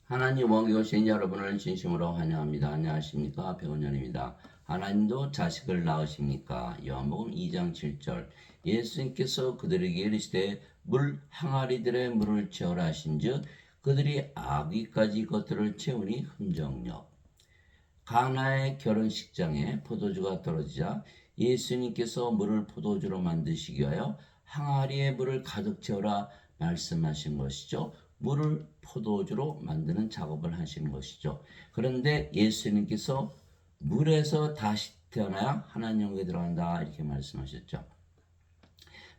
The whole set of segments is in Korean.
하나님 원교 신 여러분을 진심으로 환영합니다. 안녕하십니까? 백원현입니다. 하나님도 자식을 낳으십니까? 요한복음 2장 7절. 예수님께서 그들에게 이르시되 물 항아리들의 물을 채우라 하신즉 그들이 아귀까지 것들을 채우니 흠정력. 가나의 결혼식장에 포도주가 떨어지자 예수님께서 물을 포도주로 만드시기 위하여 항아리에 물을 가득 채우라 말씀하신 것이죠. 물을 포도주로 만드는 작업을 하시는 것이죠. 그런데 예수님께서 물에서 다시 태어나야 하나님께 들어간다 이렇게 말씀하셨죠.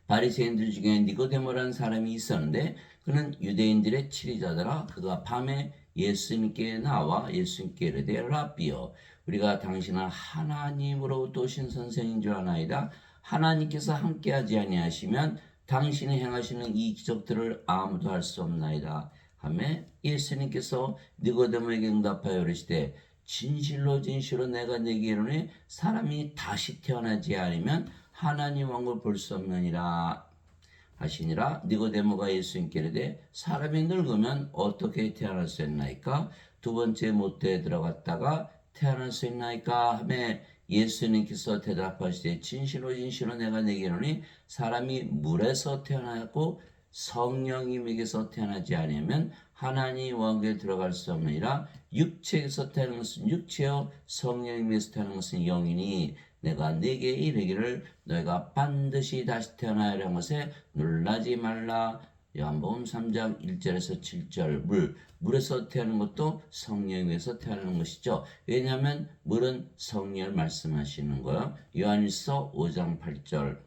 바리새인들 중에 니고데모라는 사람이 있었는데 그는 유대인들의 치리자더라. 그가 밤에 예수님께 나와 예수님께 이르되 라삐여 우리가 당신은 하나님으로부터 오신 선생인 줄 아나이다. 하나님께서 함께하지 아니하시면 당신이 행하시는 이 기적들을 아무도 할 수 없나이다. 하매 예수님께서 니고데모에게 응답하여 이르시되 진실로 진실로 내가 네게 이르노니 사람이 다시 태어나지 않으면 하나님 왕국을 볼 수 없느니라 하시니라. 니고데모가 예수님께 이르되 사람이 늙으면 어떻게 태어날 수 있나이까? 두 번째 못대에 들어갔다가 태어날 수 있나이까? 하매 예수님께서 대답하시되 진실로 진실로 내가 네게 이르노니 사람이 물에서 태어나고 성령님에게서 태어나지 않으면 하나님 왕국에 들어갈 수 없느니라. 육체에서 태어난 것은 육체요 성령님에서 태어난 것은 영이니 내가 네게 이르기를 너희가 반드시 다시 태어나야 하는 것에 놀라지 말라. 요한복음 3장 1절에서 7절 물에서 태어나는 것도 성령에서 태어나는 것이죠. 왜냐하면 물은 성령을 말씀하시는 거예요. 요한일서 5장 8절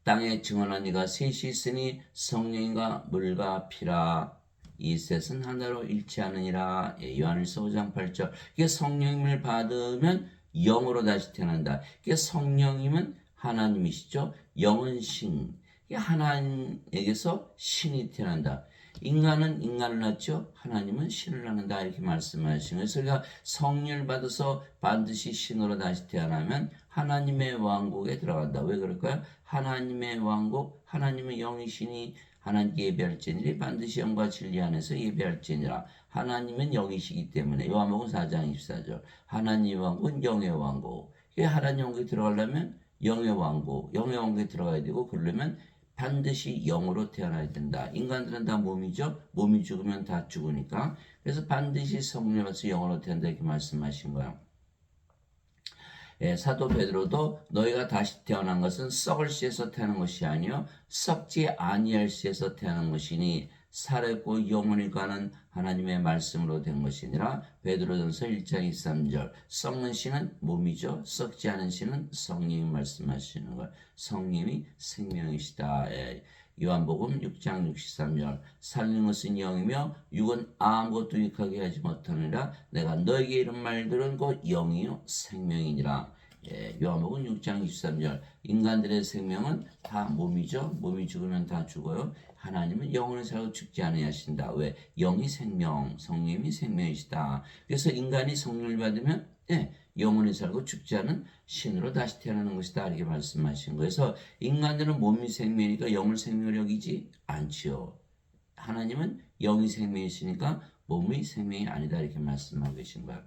땅에 증언한 이가 셋이 있으니 성령과 물과 피라. 이 셋은 하나로 일치하느니라. 요한일서 5장 8절 이게 성령님을 받으면 영으로 다시 태어난다. 이게 성령님은 하나님이시죠. 영은 신. 하나님에게서 신이 태어난다. 인간은 인간을 낳죠. 하나님은 신을 낳는다. 이렇게 말씀하시는 거예요. 그래서 성령을 받아서 반드시 신으로 다시 태어나면 하나님의 왕국에 들어간다. 왜 그럴까요? 하나님의 왕국, 하나님은 영이시니 하나님께 예배할지니 반드시 영과 진리 안에서 예배할지니라. 하나님은 영이시기 때문에 요한복음 4장 24절 하나님의 왕국은 영의 왕국. 하나님 왕국에 들어가려면 영의 왕국에 들어가야 되고 그러려면 반드시 영으로 태어나야 된다. 인간들은 다 몸이죠. 몸이 죽으면 다 죽으니까. 그래서 반드시 성령을 받아서 영으로 태어난다 이렇게 말씀하신 거예요. 사도 베드로도 너희가 다시 태어난 것은 썩을 씨에서 태어난 것이 아니요 썩지 아니할 씨에서 태어난 것이니 살았고 영원히 가는 하나님의 말씀으로 된 것이니라. 베드로전서 1장 23절 썩는 씨는 몸이죠. 썩지 않은 씨는 성령이 말씀하시는 걸. 성령이 생명이시다. 요한복음 6장 63절 살리는 것은 영이며 육은 아무것도 유익하게 하지 못하느니라. 내가 너에게 이런 말들은 곧 영이요 생명이니라. 요한복음 6장 23절 인간들의 생명은 다 몸이죠. 몸이 죽으면 다 죽어요. 하나님은 영원히 살고 죽지 아니하신다. 왜? 영이 생명, 성령이 생명이시다. 그래서 인간이 성령을 받으면 영원히 살고 죽지 않은 신으로 다시 태어나는 것이다. 이렇게 말씀하신 거예요. 그래서 인간들은 몸이 생명이니까 영을 생명으로 여기지 않지요. 하나님은 영이 생명이시니까 몸이 생명이 아니다. 이렇게 말씀하고 계신 거예요.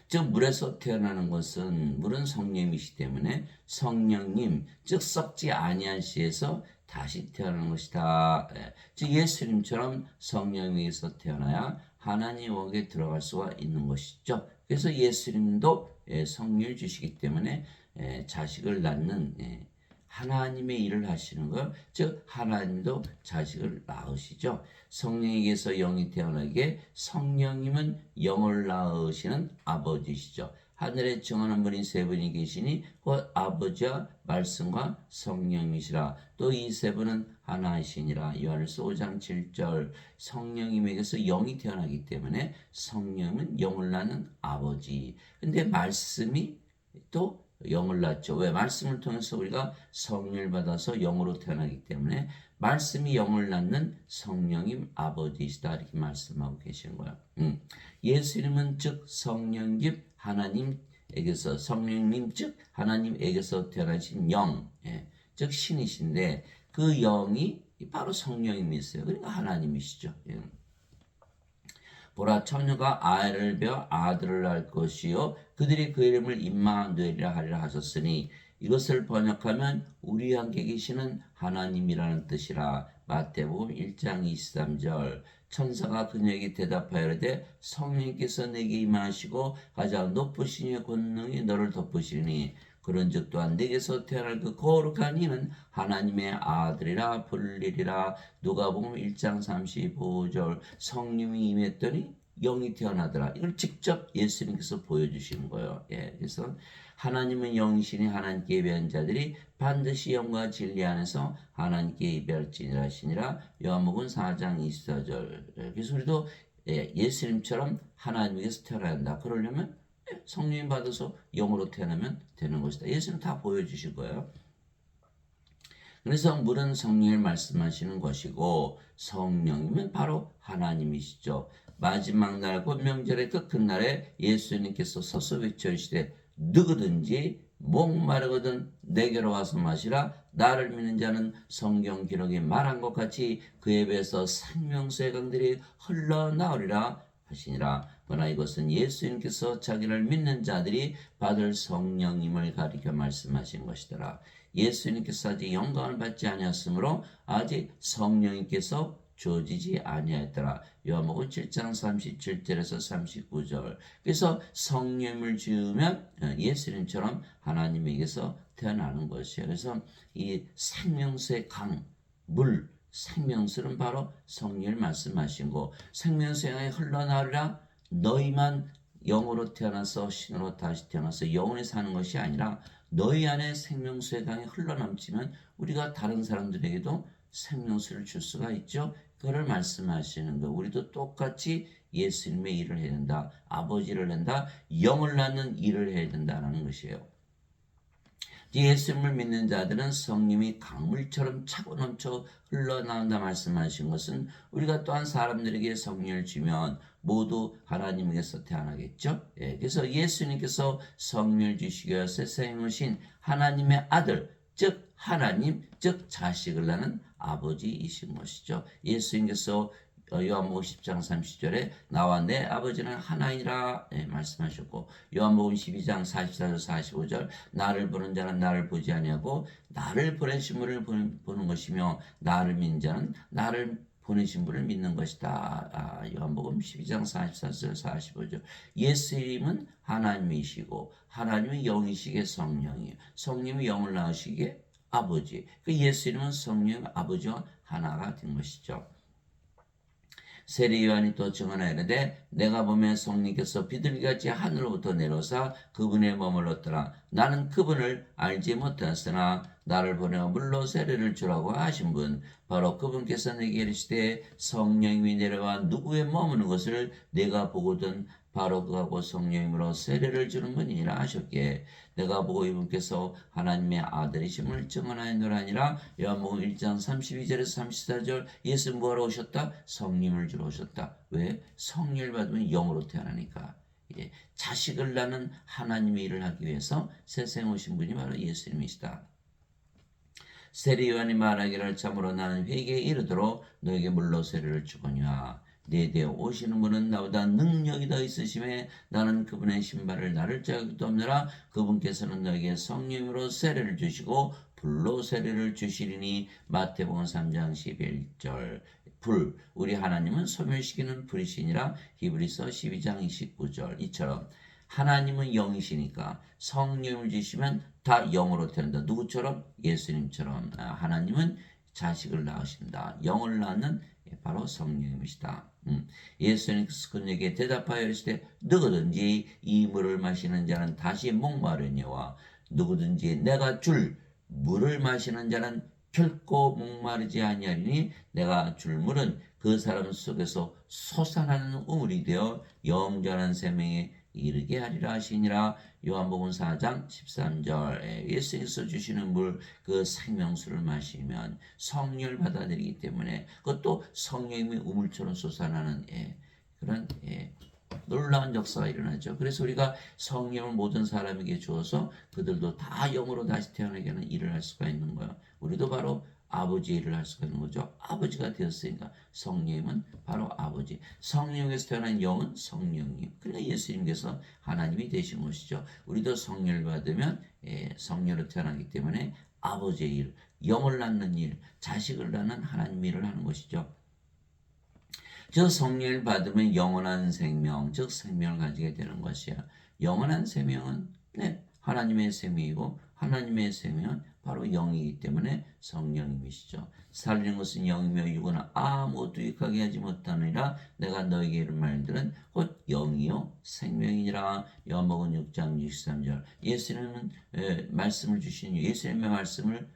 즉 물에서 태어나는 것은 물은 성령이시기 때문에 성령님 즉 썩지 아니한 씨에서 다시 태어나는 것이다. 즉 예수님처럼 성령에서 태어나야 하나님 왕국에 들어갈 수가 있는 것이죠. 그래서 예수님도 성령을 주시기 때문에 자식을 낳는 하나님의 일을 하시는 것, 즉 하나님도 자식을 낳으시죠. 성령에게서 영이 태어나게 성령님은 영을 낳으시는 아버지시죠. 하늘에 정하는 분이 세 분이 계시니 곧 아버지와 말씀과 성령이시라. 또 이 세 분은 하나이시니라. 요한일서 5장 7절 성령님에게서 영이 태어나기 때문에 성령은 영을 낳는 아버지. 근데 말씀이 또 영을 낳죠. 왜? 말씀을 통해서 우리가 성령을 받아서 영으로 태어나기 때문에 말씀이 영을 낳는 성령님 아버지시다 이렇게 말씀하고 계시는 거예요. 예수님은 즉 성령님 하나님에게서 성령님 즉 하나님에게서 태어나신 영, 즉 신이신데 그 영이 바로 성령님이세요. 그러니까 하나님이시죠. 보라 처녀가 아이를 베어 아들을 낳을 것이요 그들이 그 이름을 임마누엘이라 하리라 하셨으니 이것을 번역하면 우리 함께 계시는 하나님이라는 뜻이라. 마태복음 1장 23절. 천사가 그녀에게 대답하여 이르되 성령께서 내게 임하시고 가장 높으신 이의 권능이 너를 덮으시니 그런즉 또한 내게서 태어날 그 거룩한 이는 하나님의 아들이라 불리리라. 누가복음 1장 35절. 성령이 임했더니 영이 태어나더라. 이걸 직접 예수님께서 보여주시는 거예요. 그래서 하나님은 영이시니 하나님께 예배한 자들이 반드시 영과 진리 안에서 하나님께 예배할지니라 하시니라. 요한복음 4장 24절. 그래서 우리도 예수님처럼 하나님께서 태어나야 한다. 그러려면 성령 받아서 영으로 태어나면 되는 것이다. 예수님 다 보여주실 거예요. 그래서 물은 성령을 말씀하시는 것이고 성령이면 바로 하나님이시죠. 마지막 날 곧 명절의 그 큰 날에 예수님께서 서서 외쳐주시되 누구든지 목마르거든 내게로 와서 마시라. 나를 믿는 자는 성경 기록이 말한 것 같이 그에 비해서 생명수의 강들이 흘러나오리라 하시니라. 그러나 이것은 예수님께서 자기를 믿는 자들이 받을 성령임을 가리켜 말씀하신 것이더라. 예수님께서 아직 영광을 받지 아니하였으므로 아직 성령님께서 주어지지 아니하였더라. 요한복음 7장 37절에서 39절. 그래서 성령을 지으면 예수님처럼 하나님에게서 태어나는 것이에요. 그래서 이 생명수의 강, 물, 생명수는 바로 성령을 말씀하신 거. 생명수의 강이 흘러나오리라. 너희만 영으로 태어나서 신으로 다시 태어나서 영원히 사는 것이 아니라 너희 안에 생명수의 강이 흘러넘치면 우리가 다른 사람들에게도 생명수를 줄 수가 있죠. 그걸 말씀하시는 거. 우리도 똑같이 예수님의 일을 해야 된다. 아버지를 낸다. 영을 낳는 일을 해야 된다는 것이에요. 예수님을 믿는 자들은 성령이 강물처럼 차고 넘쳐 흘러나온다 말씀하신 것은 우리가 또한 사람들에게 성령을 주면 모두 하나님에게서 태어나겠죠. 그래서 예수님께서 성령을 주시기 위해 세상에 오신 하나님의 아들, 즉 하나님, 즉 자식을 낳는 아버지이신 것이죠. 예수님께서 요한복음 10장 30절에 나와 내 아버지는 하나이라 말씀하셨고, 요한복음 12장 44절 45절 나를 보는 자는 나를 보지 아니하고 나를 보내신 분을 보는 것이며 나를 믿는 자는 나를 보내신 분을 믿는 것이다. 요한복음 12장 44절 45절. 예수님은 하나님이시고 하나님은 영이시기에 성령이에요. 성령이 영을 낳으시기에 아버지. 그 예수님은 성령 아버지와 하나가 된 것이죠. 세례 요한이 또 증언하여 이르되 내가 보면 성령께서 비둘기같이 하늘로부터 내려오사 그분에 머물렀더라. 나는 그분을 알지 못하였으나 나를 보내어 물로 세례를 주라고 하신 분 바로 그분께서 내게 이르시되 성령이 내려와 누구에 머무는 것을 내가 보거든 바로 그하고 성령으로 세례를 주는 분이라 하셨기에 내가 보고 이분께서 하나님의 아들이심을 증언하였노라니라. 요한복음 1장 32절에서 34절. 예수 뭐하러 오셨다? 성령을 주러 오셨다. 왜? 성령을 받으면 영으로 태어나니까. 자식을 낳는 하나님의 일을 하기 위해서 세상에 오신 분이 바로 예수님이시다. 세례 요한이 말하기를 참으로 나는 회개에 이르도록 너에게 물로 세례를 주거니와 내 뒤에 오시는 분은 나보다 능력이 더 있으심에 나는 그분의 신발을 나를 자격도 없느라. 그분께서는 너에게 성령으로 세례를 주시고 불로 세례를 주시리니. 마태복음 3장 11절. 불, 우리 하나님은 소멸시키는 불이시니라. 히브리서 12장 29절. 이처럼 하나님은 영이시니까 성령을 주시면 다 영으로 태어난다. 누구처럼? 예수님처럼. 하나님은 자식을 낳으신다. 영을 낳는 바로 성령님이시다. 예수님께서 그에게 대답하여 이르시되 누구든지 이 물을 마시는 자는 다시 목마르니와 누구든지 내가 줄 물을 마시는 자는 결코 목마르지 아니하리니 내가 줄 물은 그 사람 속에서 솟아나는 우물이 되어 영원한 생명에 이르게 하리라 하시니라. 요한복음 4장 13절. 예수님께서 주시는 물, 그 생명수를 마시면 성령을 받아들이기 때문에 그것도 성령의 우물처럼 솟아나는 그런 놀라운 역사가 일어나죠. 그래서 우리가 성령을 모든 사람에게 주어서 그들도 다 영으로 다시 태어나게 하는 일을 할 수가 있는 거예요. 우리도 바로 아버지 일을 할 수가 있는 거죠. 아버지가 되었으니까 성령은 바로 아버지. 아버지. 성령에서 태어난 영은 성령님. 그러니까 예수님께서 하나님이 되신 것이죠. 우리도 성령을 받으면 성령으로 태어나기 때문에 아버지의 일, 영을 낳는 일, 자식을 낳는 하나님 일을 하는 것이죠. 저 성령을 받으면 영원한 생명, 즉 생명을 가지게 되는 것이야. 영원한 생명은 하나님의 생명이고 하나님의 생명은 바로 영이기 때문에 성령님이시죠. 살리는 것은 영이며 육은 아무것도 유익하게 하지 못하느니라. 내가 너에게 이런 말들은 곧 영이요 생명이니라. 요한복음 6장 63절. 예수님은 말씀을 주신 예수님의 말씀을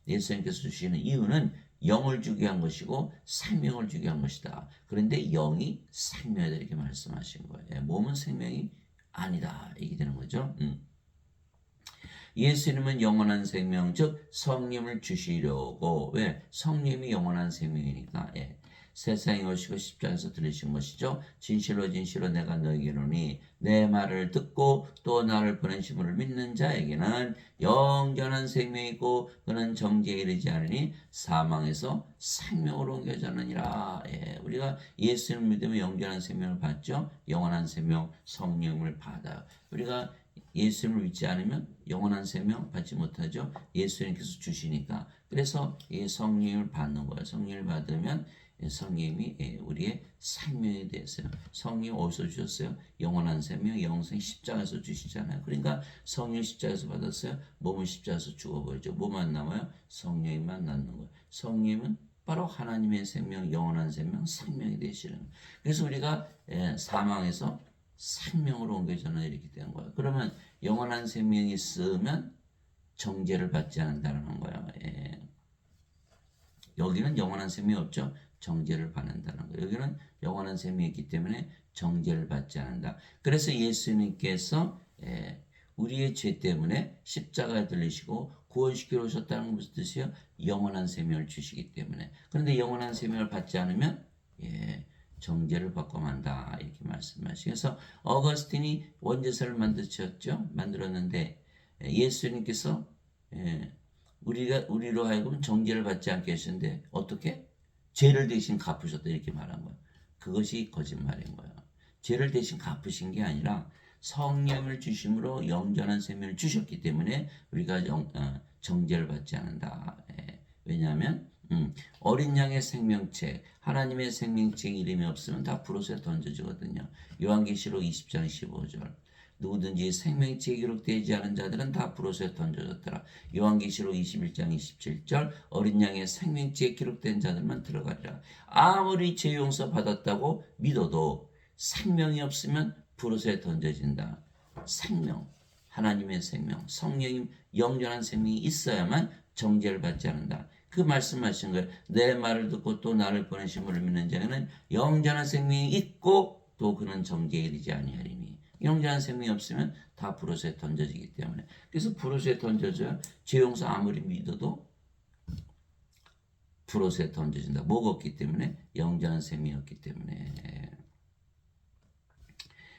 예수님께서 주시는 이유는 영을 주게 한 것이고 생명을 주게 한 것이다. 그런데 영이 생명이다 이렇게 말씀하신 거예요. 몸은 생명이 아니다 이게 되는 거죠. 예수님은 영원한 생명 즉 성령을 주시려고 왜? 성령이 영원한 생명이니까 세상에 오시고 십자가에서 들으신 것이죠. 진실로 진실로 내가 너에게 이르노니 내 말을 듣고 또 나를 보내신 분을 믿는 자에게는 영원한 생명이 있고 그는 정죄에 이르지 않으니 사망에서 생명으로 옮겨졌느니라. 우리가 예수님을 믿으면 영원한 생명을 받죠. 영원한 생명 성령을 받아요. 우리가 예수님을 믿지 않으면 영원한 생명 받지 못하죠. 예수님께서 주시니까. 그래서 이 성령을 받는 거예요. 성령을 받으면 성령님이 우리의 생명에 대해서요. 성령 어디서 주셨어요? 영원한 생명, 영생 십자가에서 주시잖아요. 그러니까 성령 십자가에서 받았어요. 몸은 십자가에서 죽어버리죠. 뭐만 남아요? 성령님만 남는 거예요. 성령님은 바로 하나님의 생명, 영원한 생명, 생명이 되시는 거예요. 그래서 우리가 사망에서 생명으로 옮겨져는 이렇게 되는 거예요. 그러면 영원한 생명이 있으면 정죄를 받지 않는다는 거예요. 여기는 영원한 생명이 없죠. 정죄를 받는다는 거예요. 여기는 영원한 생명이 있기 때문에 정죄를 받지 않는다. 그래서 예수님께서 우리의 죄 때문에 십자가에 들리시고 구원시키러 오셨다는 무슨 뜻이에요? 영원한 생명을 주시기 때문에. 그런데 영원한 생명을 받지 않으면 정죄를 받고 만다 이렇게 말씀하시고 그래서 어거스틴이 원죄서를 만들었는데 예수님께서 우리로 하여금 정죄를 받지 않게 하셨는데 어떻게? 죄를 대신 갚으셨다 이렇게 말한 거예요. 그것이 거짓말인 거예요. 죄를 대신 갚으신 게 아니라 성령을 주심으로 영원한 생명을 주셨기 때문에 우리가 정죄를 받지 않는다. 왜냐하면 어린 양의 생명책, 하나님의 생명책 이름이 없으면 다 불옷에 던져지거든요. 요한계시록 20장 15절. 누구든지 생명책에 기록되지 않은 자들은 다 불옷에 던져졌더라. 요한계시록 21장 27절. 어린 양의 생명책에 기록된 자들만 들어가리라. 아무리 죄 용서 받았다고 믿어도 생명이 없으면 불옷에 던져진다. 생명, 하나님의 생명, 성령님 영원한 생명이 있어야만 정죄를 받지 않는다. 그 말씀하신 거예요. 내 말을 듣고 또 나를 보내신 분을 믿는 자에는 영원한 생명이 있고 또 그는 정죄에 이르지 아니하리니. 영원한 생명이 없으면 다 불옷에 던져지기 때문에. 그래서 불옷에 던져져야 죄 용서 아무리 믿어도 불옷에 던져진다. 뭐가 없기 때문에? 영원한 생명이 없기 때문에.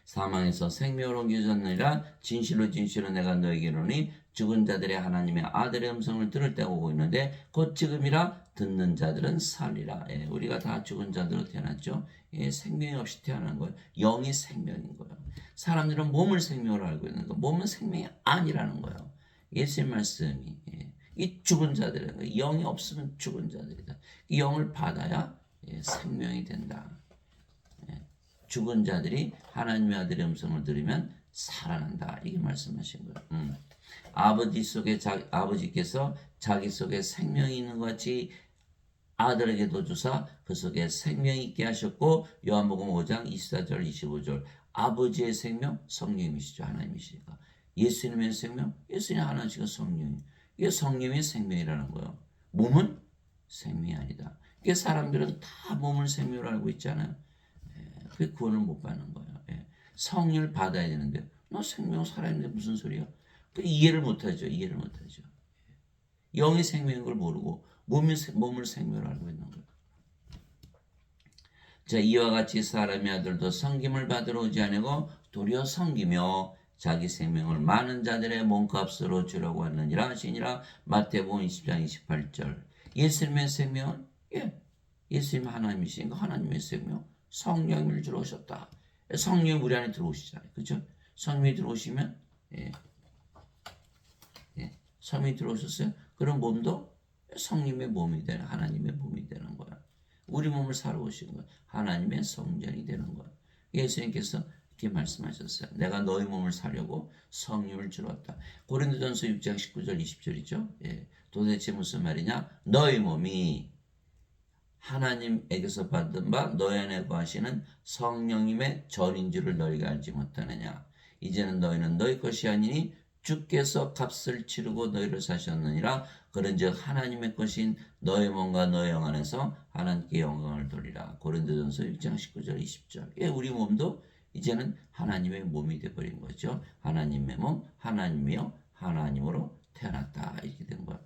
사망에서 생명으로 옮겨졌느니라. 진실로 진실로 내가 너에게 이르노니 죽은 자들의 하나님의 아들의 음성을 들을 때가 오고 있는데 곧 지금이라 듣는 자들은 살리라. 우리가 다 죽은 자들로 태어났죠. 생명이 없이 태어난 거예요. 영이 생명인 거예요. 사람들은 몸을 생명으로 알고 있는 거, 몸은 생명이 아니라는 거예요. 예수님 말씀이 이 죽은 자들은 거예요. 영이 없으면 죽은 자들이다. 이 영을 받아야 생명이 된다. 죽은 자들이 하나님의 아들의 음성을 들으면 살아난다. 이게 말씀하신 거예요. 아버지께서 자기 속에 생명이 있는 것 같이 아들에게도 주사 그 속에 생명이 있게 하셨고 요한복음 5장 24절 25절 아버지의 생명 성령이시죠. 하나님이시니까. 예수님의 생명 예수님 하나님이시고 성령이 이게 성령의 생명이라는 거예요. 몸은 생명이 아니다. 이게 사람들은 다 몸을 생명으로 알고 있잖아요. 그 구원을 못 받는 거예요. 성령을 받아야 되는데 너 생명 살아있는데 무슨 소리야? 이해를 못하죠. 이해를 못하죠. 영이 생명인 걸 모르고 몸을 생명으로 알고 있는 거예요. 자, 이와 같이 사람의 아들도 섬김을 받으러 오지 아니고 도리어 섬기며 자기 생명을 많은 자들의 몸값으로 주려고 하느니라 하시니라. 마태복음 20장 28절. 예수님의 생명은 예수님 하나님이시니까 하나님의 생명 성령을 주러 오셨다. 성령이 우리 안에 들어오시잖아요. 그죠? 성령이 들어오시면, 성령이 들어오셨어요. 그런 몸도 성님의 몸이 되는, 하나님의 몸이 되는 거야. 우리 몸을 사러 오신 거야. 하나님의 성전이 되는 거야. 예수님께서 이렇게 말씀하셨어요. 내가 너희 몸을 사려고 성령을 주러 왔다. 고린도전서 6장 19절 20절이죠. 도대체 무슨 말이냐? 너희 몸이 하나님에게서 받은 바 너희 안에 거하시는 성령님의 전인 줄을 너희가 알지 못하느냐. 이제는 너희는 너희 것이 아니니 주께서 값을 치르고 너희를 사셨느니라. 그런즉 하나님의 것인 너희 몸과 너희 영 안에서 하나님께 영광을 돌리라. 고린도전서 6장 19절 20절. 우리 몸도 이제는 하나님의 몸이 되어버린 거죠. 하나님의 몸, 하나님이요 하나님으로 태어났다. 이렇게 된 거야.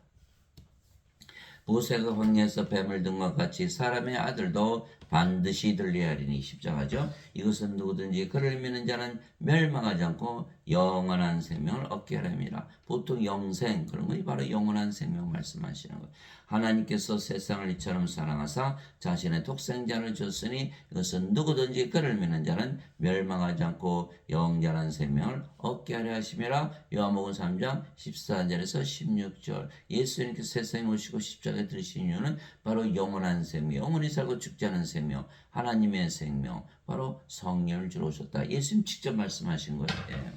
모세가 광야에서 뱀을 든 것 같이 사람의 아들도 반드시 들려야 하리니. 십자가죠. 이것은 누구든지 그를 믿는 자는 멸망하지 않고 영원한 생명을 얻게 하렵니다. 보통 영생, 그런 것이 바로 영원한 생명 말씀하시는 거예요. 하나님께서 세상을 이처럼 사랑하사 자신의 독생자를 줬으니 이것은 누구든지 그를 믿는 자는 멸망하지 않고 영원한 생명을 얻게 하려 하심이라. 요한복음 3장 14절에서 16절. 예수님께서 세상에 오시고 십자가에 들으신 이유는 바로 영원한 생명, 영원히 살고 죽지 않은 생명, 하나님의 생명, 바로 성령을 주러 오셨다. 예수님 직접 말씀하신 거예요.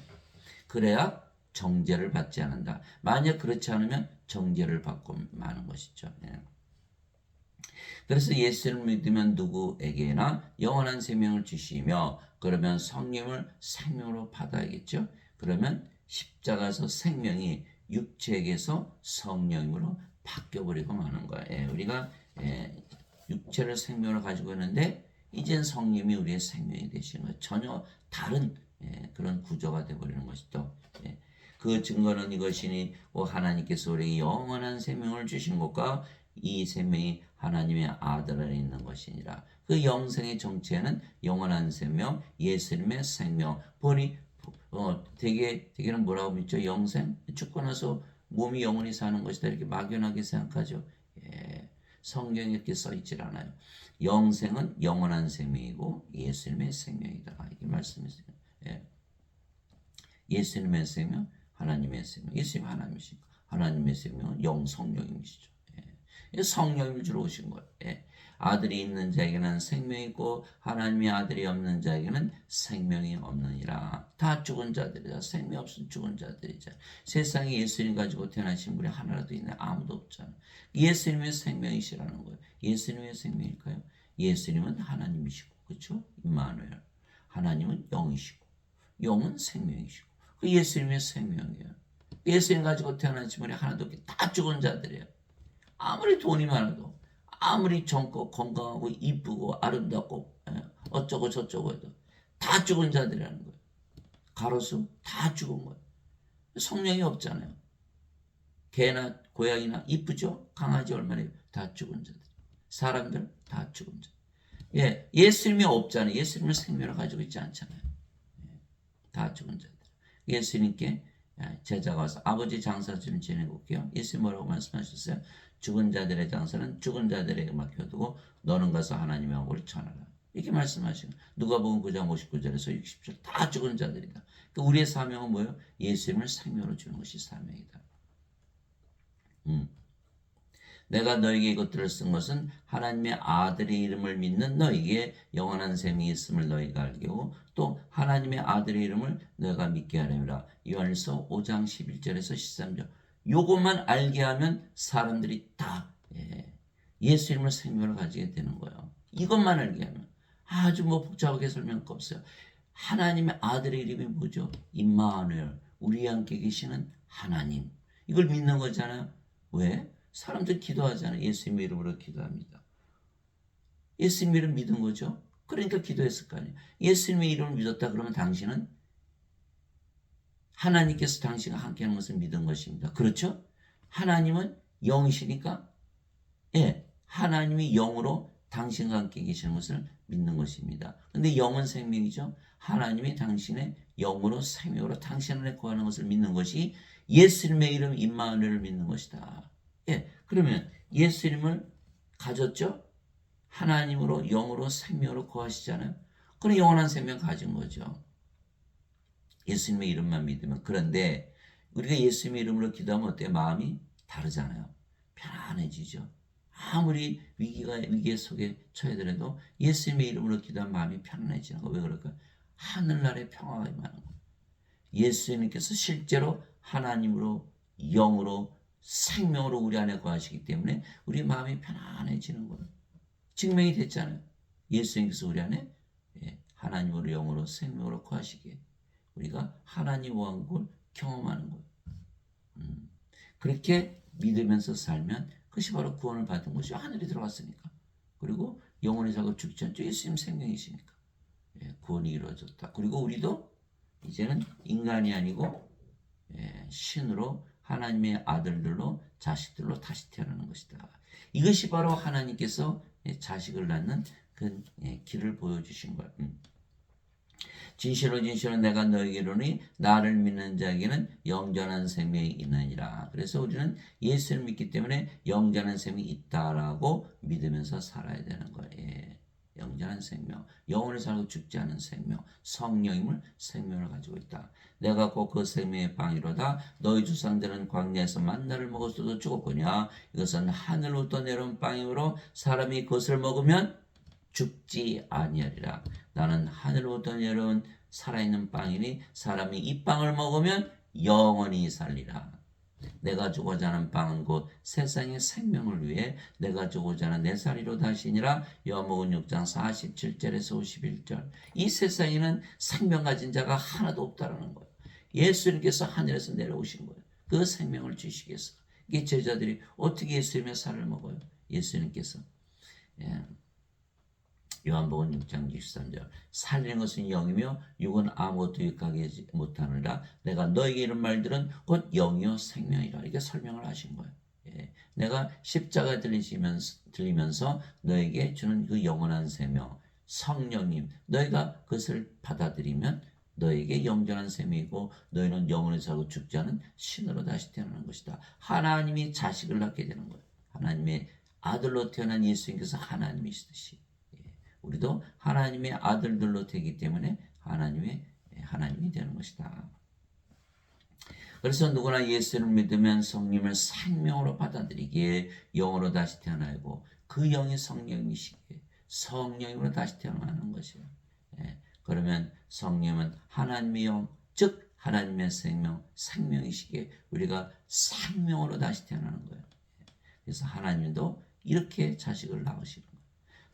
그래야 정죄를 받지 않는다. 만약 그렇지 않으면 정죄를 받고 마는 것이죠. 그래서 예수를 믿으면 누구에게나 영원한 생명을 주시며, 그러면 성령을 생명으로 받아야겠죠. 그러면 십자가에서 생명이 육체에게서 성령으로 바뀌어버리고 마는 거예요. 우리가 육체를 생명으로 가지고 있는데 이젠 성령이 우리의 생명이 되시는 거예요. 전혀 다른 그런 구조가 되어버리는 것이죠. 그 증거는 이것이니 하나님께서 우리에게 영원한 생명을 주신 것과 이 생명이 하나님의 아들 안에 있는 것이니라. 그 영생의 정체는 영원한 생명, 예수님의 생명. 보니 대개는 뭐라고 믿죠? 영생? 죽고 나서 몸이 영원히 사는 것이다. 이렇게 막연하게 생각하죠. 성경에 이렇게 써있질 않아요. 영생은 영원한 생명이고 예수님의 생명이다. 이렇게 말씀했어요. 예수님의 생명, 하나님의 생명. 예수님 하나님이시고 하나님의 생명은 성령님이시죠. 성령을 주러 오신 거예요. 아들이 있는 자에게는 생명이 있고 하나님의 아들이 없는 자에게는 생명이 없느니라. 다 죽은 자들이다. 생명 없은 죽은 자들이자. 세상에 예수님 가지고 태어나신 분이 하나라도 있네. 아무도 없잖아. 예수님의 생명이시라는 거예요. 예수님의 생명일까요? 예수님은 하나님이시고, 그렇죠? 임마누엘. 하나님은 영이시고, 영은 생명이시고, 그 예수님의 생명이에요. 예수님 가지고 태어나신 분이 하나도 없게 다 죽은 자들이에요. 아무리 돈이 많아도, 아무리 젊고 건강하고 이쁘고 아름답고 어쩌고 저쩌고 해도 다 죽은 자들이라는 거예요. 가로수 다 죽은 거예요. 성령이 없잖아요. 개나 고양이나 이쁘죠? 강아지 얼마나 다 죽은 자들. 사람들 다 죽은 자들. 예수님이 없잖아요. 예수님은 생명을 가지고 있지 않잖아요. 다 죽은 자들. 예수님께 제자가 와서 아버지 장사 좀 지내고 올게요. 예수님 뭐라고 말씀하셨어요? 죽은 자들의 장사는 죽은 자들에게 맡겨두고 너는 가서 하나님의 왕국을 전하라. 이렇게 말씀하시고, 누가복음 9장 59절에서 60절 다 죽은 자들이다. 그러니까 우리의 사명은 뭐예요? 예수님을 생명으로 주는 것이 사명이다. 내가 너에게 이것들을 쓴 것은 하나님의 아들의 이름을 믿는 너에게 영원한 생명이 있음을 너희가 알게 하고 또 하나님의 아들의 이름을 너희가 믿게 하려니라. 요한일서 5장 11절에서 13절. 요것만 알게 하면 사람들이 다 예수 이름을 생명을 가지게 되는 거예요. 이것만 알게 하면. 아주 복잡하게 설명할 거 없어요. 하나님의 아들의 이름이 뭐죠? 임마누엘. 우리 함께 계시는 하나님. 이걸 믿는 거잖아요. 왜? 사람들 기도하잖아요. 예수님 이름으로 기도합니다. 예수님 이름 믿은 거죠. 그러니까 기도했을 거 아니에요. 예수님의 이름을 믿었다 그러면 당신은 하나님께서 당신과 함께하는 것을 믿은 것입니다. 그렇죠? 하나님은 영이시니까 하나님이 영으로 당신과 함께 계시는 것을 믿는 것입니다. 그런데 영은 생명이죠. 하나님이 당신의 영으로 생명으로 당신 안에 거하는 것을 믿는 것이 예수님의 이름 임마누엘을 믿는 것이다. 그러면 예수 이름을 가졌죠? 하나님으로 영으로 생명으로 거하시잖아요. 그런 영원한 생명 가진 거죠. 예수님의 이름만 믿으면. 그런데 우리가 예수님의 이름으로 기도하면 어때요? 마음이 다르잖아요. 편안해지죠. 아무리 위기 속에 처해더라도 예수님의 이름으로 기도하면 마음이 편안해지는 거. 왜 그럴까요? 하늘나라의 평화가 임하는 거. 예수님께서 실제로 하나님으로 영으로 생명으로 우리 안에 거하시기 때문에 우리 마음이 편안해지는 거예요. 증명이 됐잖아요. 예수님께서 우리 안에 하나님으로 영으로 생명으로 거하시기에 우리가 하나님 왕국을 경험하는 거예요. 그렇게 믿으면서 살면 그것이 바로 구원을 받은 것이죠. 하늘에 들어갔으니까. 그리고 영원히 살고 죽지 않죠. 예수님 생명이시니까. 구원이 이루어졌다. 그리고 우리도 이제는 인간이 아니고 신으로 하나님의 아들들로 자식들로 다시 태어나는 것이다. 이것이 바로 하나님께서 자식을 낳는 그 길을 보여주신 거예요. 진실로 진실로 내가 너에게 이르노니 나를 믿는 자에게는 영전한 생명이 있느니라. 그래서 우리는 예수를 믿기 때문에 영전한 생명이 있다라고 믿으면서 살아야 되는 거예요. 영전한 생명, 영원히 살고 죽지 않은 생명, 성령임을 생명을 가지고 있다. 내가 곧 그 생명의 빵이로다. 너희 조상들은 광야에서 만나를 먹었어도 죽었거냐. 이것은 하늘로부터 내려온 빵이므로 사람이 그것을 먹으면 죽지 아니하리라. 나는 하늘로부터 내려온 살아있는 빵이니 사람이 이 빵을 먹으면 영원히 살리라. 내가 주고자 하는 빵은 곧 세상의 생명을 위해 내가 주고자 하는 내 살이로다 하시니라. 요한복음 6장 47절에서 51절. 이 세상에는 생명 가진 자가 하나도 없다라는 거예요. 예수님께서 하늘에서 내려오신 거예요. 그 생명을 주시기 위해서. 이게 제자들이 어떻게 예수님의 살을 먹어요? 예수님께서 요한복음 6장 63절 살리는 것은 영이며 육은 아무것도 유익하게 하지 못하느라 내가 너에게 이런 말들은 곧 영이요 생명이라. 이렇게 설명을 하신 거예요. 내가 십자가 들리면서 너에게 주는 그 영원한 생명 성령님 너희가 그것을 받아들이면 너에게 영전한 생명이고 너희는 영원히 살고 죽지 않은 신으로 다시 태어나는 것이다. 하나님이 자식을 낳게 되는 거예요. 하나님의 아들로 태어난 예수님께서 하나님이시듯이 우리도 하나님의 아들들로 되기 때문에 하나님이 되는 것이다. 그래서 누구나 예수를 믿으면 성령을 생명으로 받아들이기에 영으로 다시 태어나고 그 영이 성령이시기에 성령으로 다시 태어나는 것이에요. 그러면 성령은 하나님의 영, 즉 하나님의 생명이시기에 우리가 생명으로 다시 태어나는 거예요. 그래서 하나님도 이렇게 자식을 낳으시는 거예요.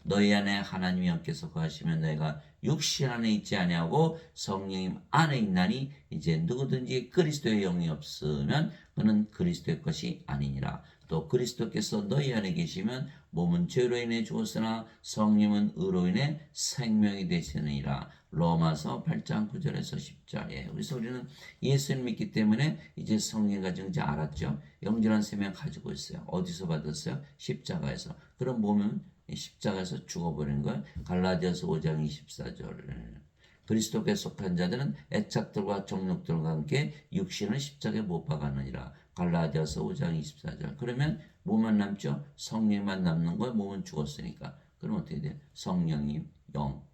너희 안에 하나님이 영께서 거하시면 너희가 육신 안에 있지 아니하고 성령님 안에 있나니 이제 누구든지 그리스도의 영이 없으면 그는 그리스도의 것이 아니니라. 또 그리스도께서 너희 안에 계시면 몸은 죄로 인해 죽었으나 성령은 의로 인해 생명이 되시느니라. 로마서 8장 9절에서 10절. 그래서 우리는 예수를 믿기 때문에 이제 성령 가지고 이제 알았죠. 영전한 생명 가지고 있어요. 어디서 받았어요? 십자가에서. 그럼 몸은 십자가에서 죽어버린 거예요. 갈라디아서 5장 24절. 그리스도께 속한 자들은 애착들과 정욕들과 함께 육신을 십자가에 못 박았느니라. 갈라디아서 5장 24절. 그러면 뭐만 남죠? 성령만 남는 거예요. 몸은 죽었으니까. 그럼 어떻게 돼요? 성령님, 영,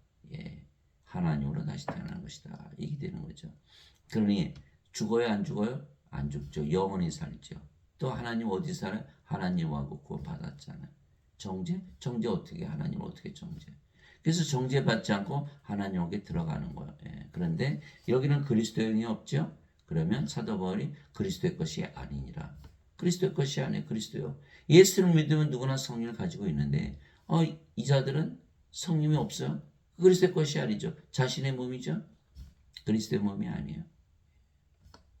하나님으로 다시 태어나는 것이다. 이게 되는 거죠. 그러니 죽어요? 안 죽어요? 안 죽죠. 영원히 살죠. 또 하나님 어디 살아요? 하나님하고 구원받았잖아요. 정죄 어떻게 하나님 어떻게 정죄? 그래서 정죄받지 않고 하나님에게 들어가는 거예요. 그런데 여기는 그리스도의 영이 없죠. 그러면 사도 바울이 그리스도의 것이 아니니라. 그리스도의 것이 아니에요. 그리스도요. 예수를 믿으면 누구나 성령을 가지고 있는데 이 자들은 성령이 없어요. 그리스도의 것이 아니죠. 자신의 몸이죠. 그리스도의 몸이 아니에요.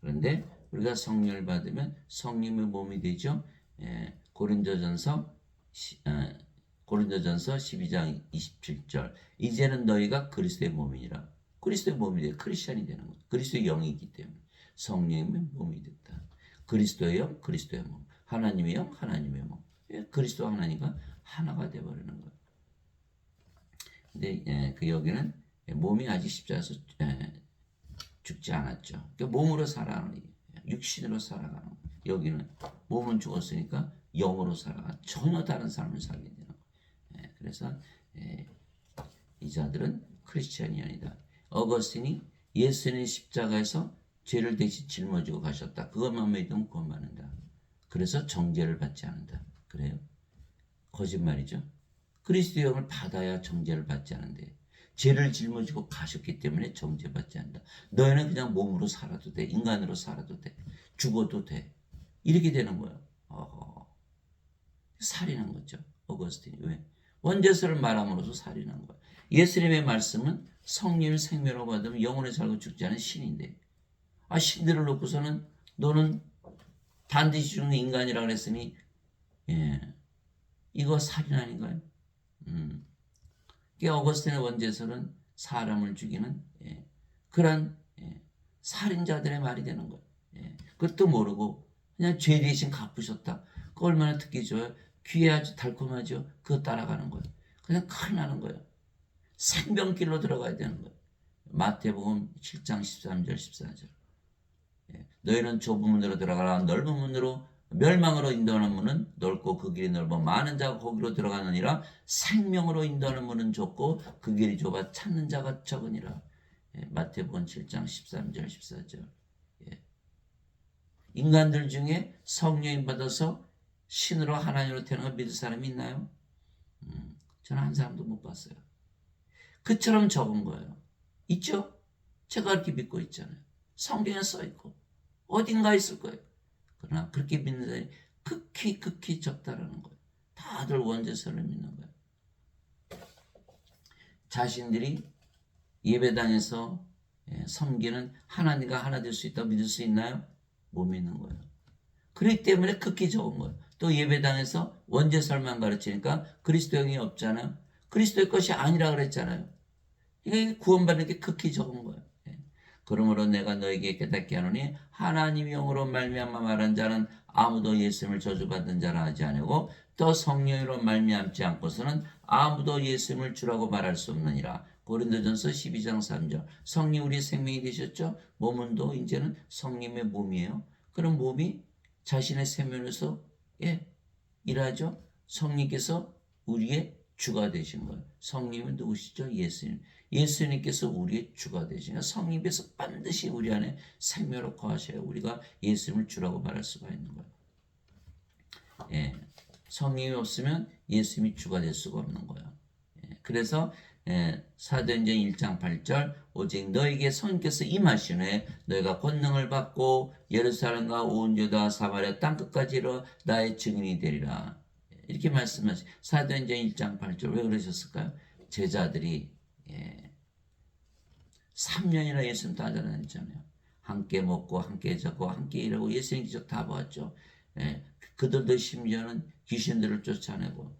그런데 우리가 성령을 받으면 성령의 몸이 되죠. 고린도전서 12장 27절. 이제는 너희가 그리스도의 몸이니라. 그리스도의 몸이 돼요. 크리스천이 되는 거예요. 그리스도의 영이 있기 때문에 성령의 몸이 됐다. 그리스도의 영, 그리스도의 몸. 하나님의 영, 하나님의 몸. 그리스도와 하나님과 하나가 되어버리는 거예요. 근데 여기는 몸이 아직 십자가에서 죽지 않았죠. 그러니까 몸으로 살아가는, 육신으로 살아가는 거예요. 여기는 몸은 죽었으니까 영으로 살아가 전혀 다른 삶을 살게 되는 거예요. 그래서 이 자들은 크리스찬이 아니다. 어거스틴이 예수님 십자가에서 죄를 대신 짊어지고 가셨다. 그것만 믿으면 구원받는다. 그래서 정죄를 받지 않는다. 그래요? 거짓말이죠. 그리스도의 영을 받아야 정죄를 받지 않는데 죄를 짊어지고 가셨기 때문에 정죄받지 않는다. 너희는 그냥 몸으로 살아도 돼. 인간으로 살아도 돼. 죽어도 돼. 이렇게 되는 거예요. 살인한 거죠. 어거스틴이. 왜? 원죄서를 말함으로써 살인한 거예요. 예수님의 말씀은 성령 생명으로 받으면 영원히 살고 죽지 않은 신인데 신들을 놓고서는 너는 반드시 죽는 인간이라고 그랬으니 이거 살인 아닌가요? 어거스틴의 원죄서는 사람을 죽이는 그런 살인자들의 말이 되는 거예요. 그것도 모르고 그냥 죄 대신 갚으셨다. 그거 얼마나 듣기 좋아요. 귀에 아주 달콤하죠. 그거 따라가는 거예요. 그냥 큰일 나는 거예요. 생명길로 들어가야 되는 거예요. 마태복음 7장 13절 14절. 너희는 좁은 문으로 들어가라. 넓은 문으로 멸망으로 인도하는 문은 넓고 그 길이 넓어 많은 자가 거기로 들어가느니라. 생명으로 인도하는 문은 좁고 그 길이 좁아 찾는 자가 적으니라. 마태복음 7장 13절 14절. 인간들 중에 성령님 받아서 신으로 하나님으로 태어난 걸 믿을 사람이 있나요? 저는 한 사람도 못 봤어요. 그처럼 적은 거예요. 있죠? 제가 그렇게 믿고 있잖아요. 성경에 써 있고 어딘가 있을 거예요. 그러나 그렇게 믿는 사람이 극히 적다라는 거예요. 다들 원죄서를 믿는 거예요. 자신들이 예배당에서 섬기는 하나님과 하나 될 수 있다고 믿을 수 있나요? 못 믿는 거예요. 그렇기 때문에 극히 적은 거예요. 또 예배당에서 원죄설만 가르치니까 그리스도의 영이 없잖아요. 그리스도의 것이 아니라 그랬잖아요. 이게 구원받는 게 극히 적은 거예요. 그러므로 내가 너에게 깨닫게 하노니 하나님의 영으로 말미암아 말한 자는 아무도 예수님을 저주받은 자라 하지 아니고 또 성령으로 말미암지 않고서는 아무도 예수님을 주라고 말할 수 없느니라. 고린도전서 12장 3절. 성령 우리 생명이 되셨죠? 몸은 또 이제는 성령의 몸이에요. 그럼 몸이 자신의 생명에서 일하죠. 성령께서 우리의 주가 되신 거예요. 성령은 누구시죠? 예수님. 예수님께서 우리의 주가 되시니까 성령께서 반드시 우리 안에 생명으로 거하셔야 우리가 예수님을 주라고 말할 수가 있는 거예요. 성령이 없으면 예수님이 주가 될 수가 없는 거예요. 그래서 사도행전 1장 8절 오직 너에게 성령께서 임하신 후에 너희가 권능을 받고 예루살렘과 온 유다 사마리아 땅끝까지 이르러 나의 증인이 되리라. 이렇게 말씀하시. 사도행전 1장 8절 왜 그러셨을까요? 제자들이 3년이나 예수님 따라다녔잖아요. 함께 먹고 함께 자고 함께 일하고 예수님 기적 다 보았죠. 그들도 심지어는 귀신들을 쫓아내고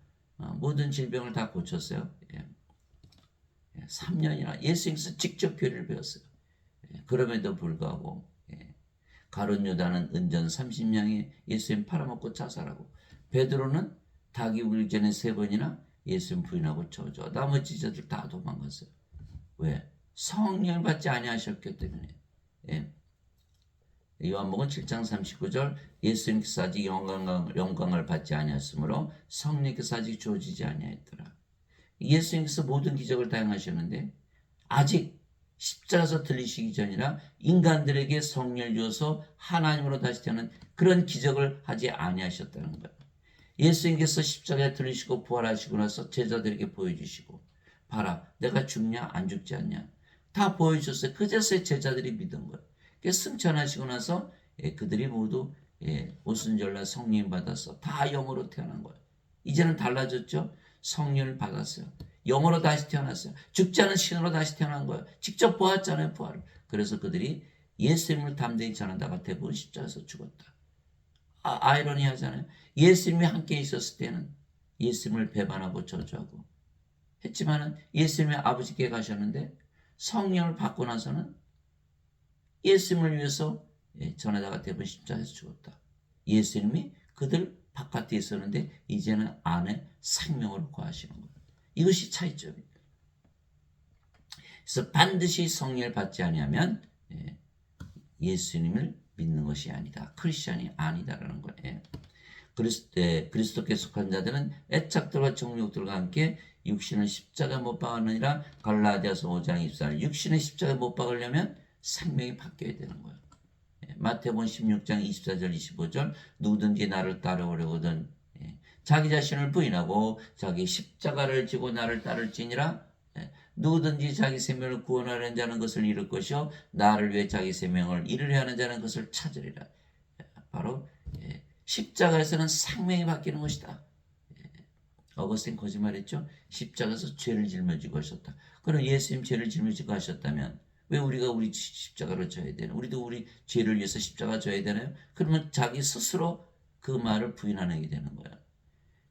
모든 질병을 다 고쳤어요. 3년이나 예수님께서 직접 교리를 배웠어요. 그럼에도 불구하고 가룟 유다는 은전 30냥에 예수님 팔아먹고 자살하고 베드로는 닭이 울기 전에 3번이나 예수님 부인하고 저주. 나머지 제자들 다 도망갔어요. 왜? 성령을 받지 아니하셨기 때문에. 요한복음 7장 39절 예수님께서 아직 영광을 받지 아니하였으므로 성령께서 아직 주어지지 아니하였더라. 예수님께서 모든 기적을 다 행하셨는데 아직 십자가에서 들리시기 전이라 인간들에게 성령을 주어서 하나님으로 다시 태어난 그런 기적을 하지 아니하셨다는 거예요. 예수님께서 십자가에 들리시고 부활하시고 나서 제자들에게 보여주시고 봐라 내가 죽냐 안 죽지 않냐 다 보여주셨어요. 그제서야 제자들이 믿은 거예요. 승천하시고 나서 그들이 모두 오순절날 성령 받아서 다 영으로 태어난 거예요. 이제는 달라졌죠. 성령을 받았어요. 영으로 다시 태어났어요. 죽지 않은 신으로 다시 태어난 거예요. 직접 보았잖아요. 부활을. 그래서 그들이 예수님을 담대히 전하다가 대부분 십자가에서 죽었다. 아이러니하잖아요. 예수님이 함께 있었을 때는 예수님을 배반하고 저주하고 했지만은 예수님의 아버지께 가셨는데 성령을 받고 나서는 예수님을 위해서 전하다가 대부분 십자가에서 죽었다. 예수님이 그들 바깥에 있었는데 이제는 안에 생명으로 거하시는 거예요. 이것이 차이점이에요. 그래서 반드시 성령을 받지 아니하면 예수님을 믿는 것이 아니다. 크리스천이 아니다라는 거예요. 그리스도께 속한 자들은 애착들과 정욕들과 함께 육신을 십자가 못 박았느니라. 갈라디아서 5장 24절. 육신을 십자가 못 박으려면 생명이 바뀌어야 되는 거예요. 마태복음 16장 24절 25절. 누구든지 나를 따라오려거든 자기 자신을 부인하고 자기 십자가를 지고 나를 따를지니라. 누구든지 자기 생명을 구원하려는 자는 것을 잃을 것이요 나를 위해 자기 생명을 잃으려 하는 자는 것을 찾으리라. 바로 십자가에서는 생명이 바뀌는 것이다. 어거스틴 거짓말했죠. 십자가에서 죄를 짊어지고 하셨다. 그럼 예수님 죄를 짊어지고 하셨다면 왜 우리가 우리 십자가를 져야 되나? 우리도 우리 죄를 위해서 십자가 져야 되나요? 그러면 자기 스스로 그 말을 부인하는 게 되는 거야.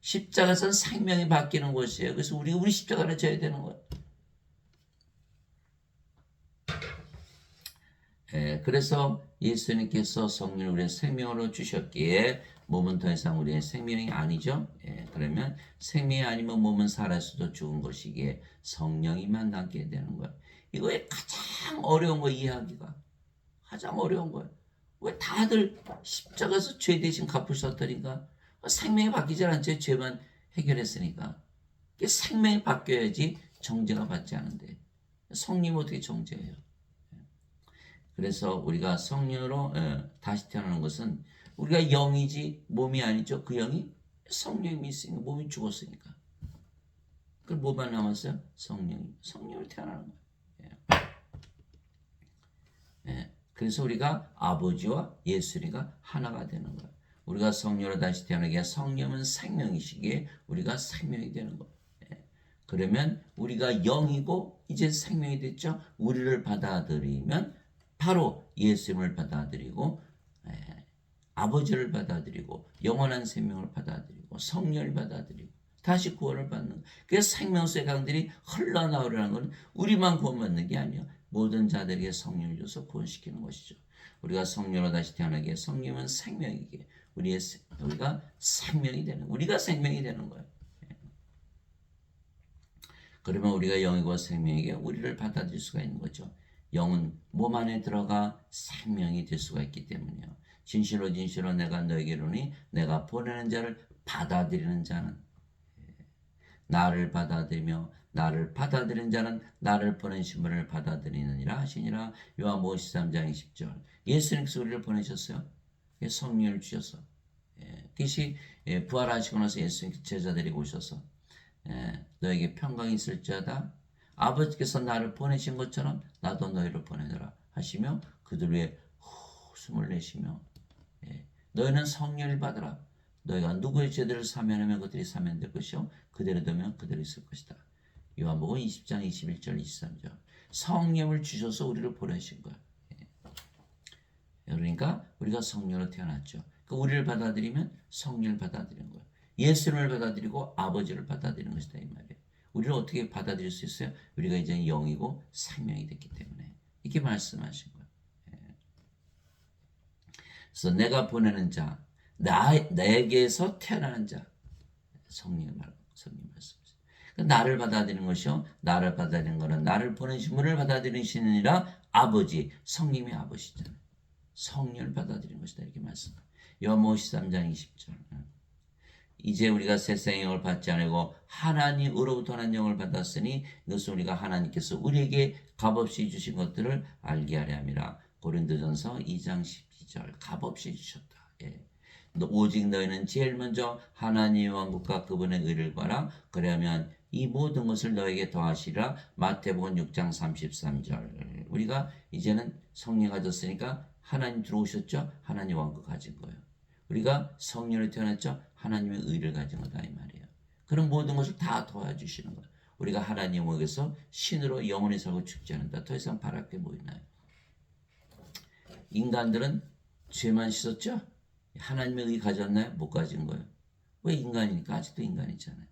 십자가에서는 생명이 바뀌는 것이에요. 그래서 우리가 우리 십자가를 져야 되는 거야. 그래서 예수님께서 성령을 우리의 생명으로 주셨기에 몸은 더 이상 우리의 생명이 아니죠. 그러면 생명이 아니면 몸은 살아서도 죽은 것이기에 성령이만 남게 되는 거예요. 이거에 가장 어려운 거 이해하기가 가장 어려운 거예요. 왜 다들 십자가에서 죄 대신 갚으셨다니까 생명이 바뀌지 않죠. 죄만 해결했으니까. 생명이 바뀌어야지 정죄가 받지 않은데 성령 어떻게 정죄해요? 그래서 우리가 성령으로 다시 태어나는 것은 우리가 영이지 몸이 아니죠. 그 영이 성령이 있으니까 몸이 죽었으니까. 그럼 뭐만 남았어요? 성령으로 태어나는 거예요. 그래서 우리가 아버지와 예수님과 하나가 되는 거예요. 우리가 성령으로 다시 태어나게 성령은 생명이시기에 우리가 생명이 되는 거예요. 그러면 우리가 영이고 이제 생명이 됐죠. 우리를 받아들이면 바로 예수님을 받아들이고 아버지를 받아들이고 영원한 생명을 받아들이고 성령을 받아들이고 다시 구원을 받는 그래서 생명수의 강들이 흘러나오려는 것은 우리만 구원받는 게 아니에요. 모든 자들에게 성령을 줘서 구원시키는 것이죠. 우리가 성령으로 다시 태어나기에 성령은 생명이기에 우리가 생명이 되는 우리가 생명이 되는 거예요. 그러면 우리가 영이고 생명에게 우리를 받아들일 수가 있는 거죠. 영은 몸 안에 들어가 생명이 될 수가 있기 때문이에요. 진실로 진실로 내가 너에게 이르노니 내가 보내는 자를 받아들이는 자는 나를 받아들이며 나를 받아들이는 자는 나를 보내신 분을 받아들이느니라 하시니라. 요한복음 13장 20절. 예수님께서 우리를 보내셨어요. 성령을 주셔서 그것이 부활하시고 나서 예수님께서 제자들이 오셔서 너에게 평강이 있을지어다. 아버지께서 나를 보내신 것처럼 나도 너희를 보내더라 하시며 그들 위해 숨을 내쉬며 너희는 성령을 받으라. 너희가 누구의 죄들을 사면하면 그들이 사면될 것이요 그대로 되면 그대로 있을 것이다. 요한복음 20장 21절 23절. 성령을 주셔서 우리를 보내신 거야. 그러니까 우리가 성령으로 태어났죠. 그러니까 우리를 받아들이면 성령을 받아들이는 거야. 예수님을 받아들이고 아버지를 받아들이는 것이다 이 말이에요. 우리를 어떻게 받아들일 수 있어요? 우리가 이제 영이고 생명이 됐기 때문에 이렇게 말씀하신 거예요. 그래서 내가 보내는 자, 내게서 태어나는 자, 성령 말씀이죠. 나를 받아들이는 것이요, 나를 받아들이는 것은 나를 보내신 분을 받아들이시느니라. 아버지, 성령이 아버지잖아요. 성령을 받아들이는 것이다 이렇게 말씀합니다. 요한복음 13장 20절. 이제 우리가 세상의 영을 받지 않고 하나님으로부터 난 영을 받았으니 이것은 우리가 하나님께서 우리에게 값없이 주신 것들을 알게 하려 함이라. 고린도전서 2장 12절. 값없이 주셨다. 오직 너희는 제일 먼저 하나님의 왕국과 그분의 의를 구하라. 그러면 이 모든 것을 너에게 더하시리라. 마태복음 6장 33절. 우리가 이제는 성령 가졌으니까 하나님 들어오셨죠. 하나님 왕국 가진 거예요. 우리가 성령을 태어났죠. 하나님의 의를 가진 거다 이 말이에요. 그런 모든 것을 다 도와주시는 거예요. 우리가 하나님 목에서 신으로 영원히 살고 죽지 않는다. 더 이상 바랄 게 뭐 있나요? 인간들은 죄만 씻었죠. 하나님의 의 가졌나요? 못 가진 거예요. 왜 인간이니까 아직도 인간이잖아요.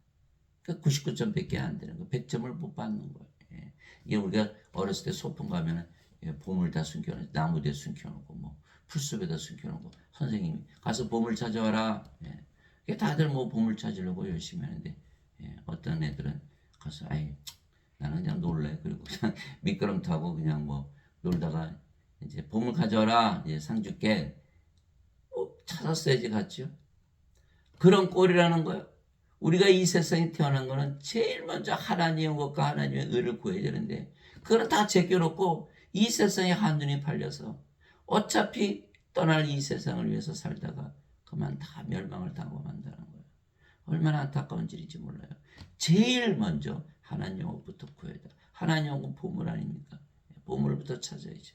그러니까 99점밖에 안 되는 거예요. 100점을 못 받는 거예요. 이게 우리가 어렸을 때 소풍 가면은 보물 다 숨겨놓고 나무에 숨겨놓고 뭐 풀숲에다 숨겨놓고 선생님이 가서 보물 찾아와라. 다들 뭐 보물 찾으려고 열심히 하는데 어떤 애들은 가서 나는 그냥 놀래. 그리고 그냥 미끄럼 타고 그냥 뭐 놀다가 이제 보물 가져와라. 이제 상 줄게. 찾았어야지 갔죠. 그런 꼴이라는 거예요. 우리가 이 세상에 태어난 거는 제일 먼저 하나님의 것과 하나님의 의를 구해야 되는데 그걸 다 제껴놓고 이 세상에 한눈이 팔려서 어차피 떠날 이 세상을 위해서 살다가 그만 다 멸망을 당하고 만다는 거예요. 얼마나 안타까운 일인지 몰라요. 제일 먼저 하나님 영혼부터 구해야 돼. 하나님 영혼 보물 아닙니까? 보물부터 찾아야죠.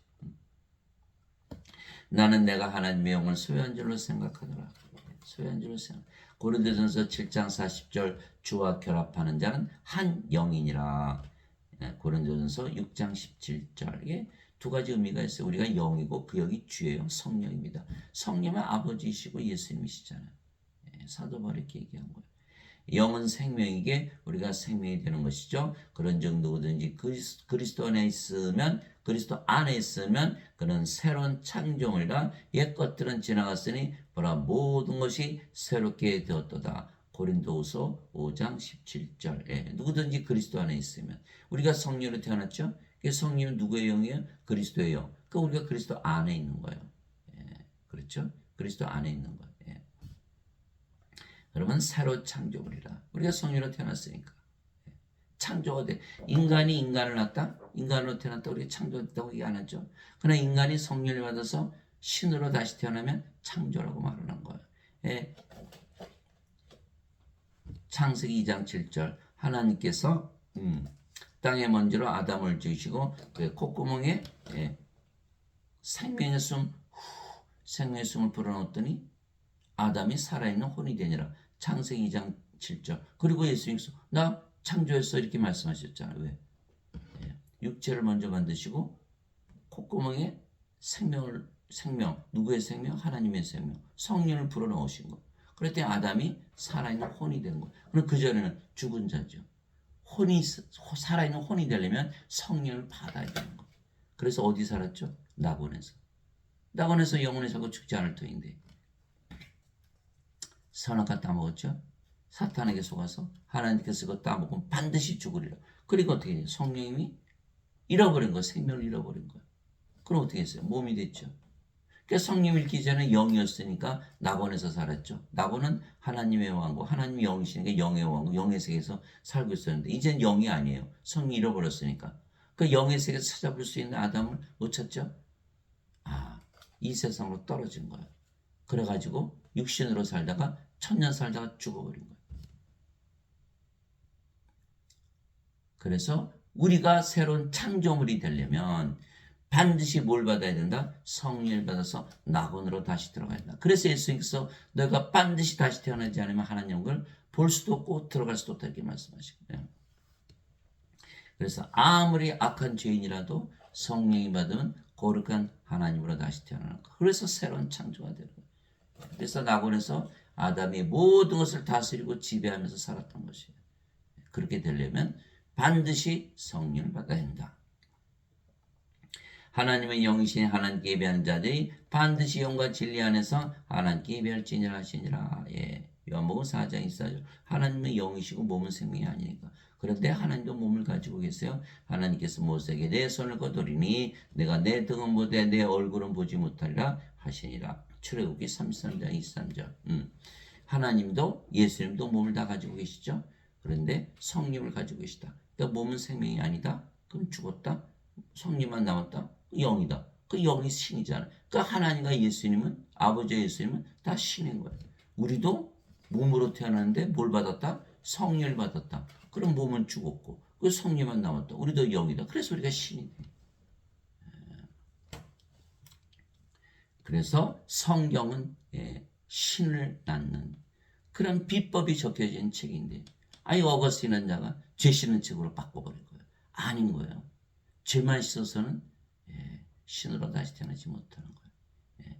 나는 내가 하나님의 영을 소유한 줄로 생각하더라. 소유한 줄로 생각. 고린도전서 7장 40절 주와 결합하는 자는 한 영이니라. 고린도전서 6장 17절. 이게 두 가지 의미가 있어요. 우리가 영이고 그 영이 주의 영 성령입니다. 성령은 아버지이시고 예수님이시잖아요. 사도 바울이 이렇게 얘기한 거예요. 영은 생명이게 우리가 생명이 되는 것이죠. 그런즉 누구든지 그리스도 안에 있으면 그는 새로운 창조물이라 옛 것들은 지나갔으니 보라 모든 것이 새롭게 되었도다. 고린도후서 5장 17절. 누구든지 그리스도 안에 있으면 우리가 성령으로 태어났죠. 성령은 누구의 영이에요? 그리스도의 영. 그러니까 우리가 그리스도 안에 있는 거예요. 그렇죠? 그리스도 안에 있는 거예요. 그러면 새로 창조물이라. 우리가 성령으로 태어났으니까. 창조가 돼. 인간이 인간을 낳았다? 인간으로 태어났다. 우리가 창조됐다고 얘기 안 하죠. 그러나 인간이 성령을 받아서 신으로 다시 태어나면 창조라고 말을 한 거예요. 창세기 2장 7절. 하나님께서 땅의 먼지로 아담을 지으시고 그 콧구멍에 생명의 숨을 불어넣었더니 아담이 살아있는 혼이 되니라. 창세기 2장 7절. 그리고 예수님께서 나 창조했어 이렇게 말씀하셨잖아요. 왜? 육체를 먼저 만드시고 콧구멍에 생명 누구의 생명? 하나님의 생명 성령을 불어넣으신 거. 그랬더니 아담이 살아있는 혼이 된 거예요. 그럼 그전에는 죽은 자죠. 살아있는 혼이 되려면 성령을 받아야 되는 거예요. 그래서 어디 살았죠? 낙원에서 영원히 살고 죽지 않을 터인데 선악과 따먹었죠. 사탄에게 속아서 하나님께서 그거 따먹으면 반드시 죽으리라. 그리고 어떻게 해요? 성령님이 잃어버린 거, 생명을 잃어버린 거예요. 그럼 어떻게 했어요? 몸이 됐죠. 그러니까 성령 잃기 전에 영이었으니까 낙원에서 살았죠. 낙원은 하나님의 왕국, 하나님의 영이시니까 영의 왕국, 영의 세계에서 살고 있었는데 이젠 영이 아니에요. 성령이 잃어버렸으니까. 그 영의 세계에서 찾아볼 수 있는 아담을 못 찾죠. 이 세상으로 떨어진 거예요. 그래가지고 육신으로 살다가 천년 살다가 죽어버린 거예요. 그래서 우리가 새로운 창조물이 되려면 반드시 뭘 받아야 된다? 성령을 받아서 낙원으로 다시 들어가야 된다. 그래서 예수님께서 너가 반드시 다시 태어나지 않으면 하나님을 볼 수도 없고 들어갈 수도 없다 이렇게 말씀하시거든요. 그래서 아무리 악한 죄인이라도 성령이 받으면 거룩한 하나님으로 다시 태어나는 거. 그래서 새로운 창조가 되는 거예요. 그래서 낙원에서 아담이 모든 것을 다스리고 지배하면서 살았던 것이에요. 그렇게 되려면 반드시 성령을 받아야 한다. 하나님의 영이신 하나님께 예배하는 자들이 반드시 영과 진리 안에서 하나님께 예배할지니라 하시니라. 요한복음 4장 24절. 하나님은 영이시고 몸은 생명이 아니니까. 그런데 하나님도 몸을 가지고 계세요. 하나님께서 모세에게 내 손을 거두리니 내가 내 등은 보되 내 얼굴은 보지 못하리라 하시니라. 출애굽기 33장 23절. 하나님도 예수님도 몸을 다 가지고 계시죠. 그런데 성령을 가지고 계시다. 그러니까 몸은 생명이 아니다. 그럼 죽었다. 성령만 남았다. 영이다. 그 영이 신이잖아. 그러니까 하나님과 예수님은 아버지 예수님은 다 신인 거예요. 우리도 몸으로 태어났는데 뭘 받았다? 성령을 받았다. 그럼 몸은 죽었고 그 성령만 남았다. 우리도 영이다. 그래서 우리가 신이 돼. 그래서 성경은 신을 낳는 그런 비법이 적혀진 책인데 어거스틴은 자가 죄 씻는 책으로 바꿔버린 거예요. 아닌 거예요. 죄만 씻어서는 신으로 다시 태어나지 못하는 거예요.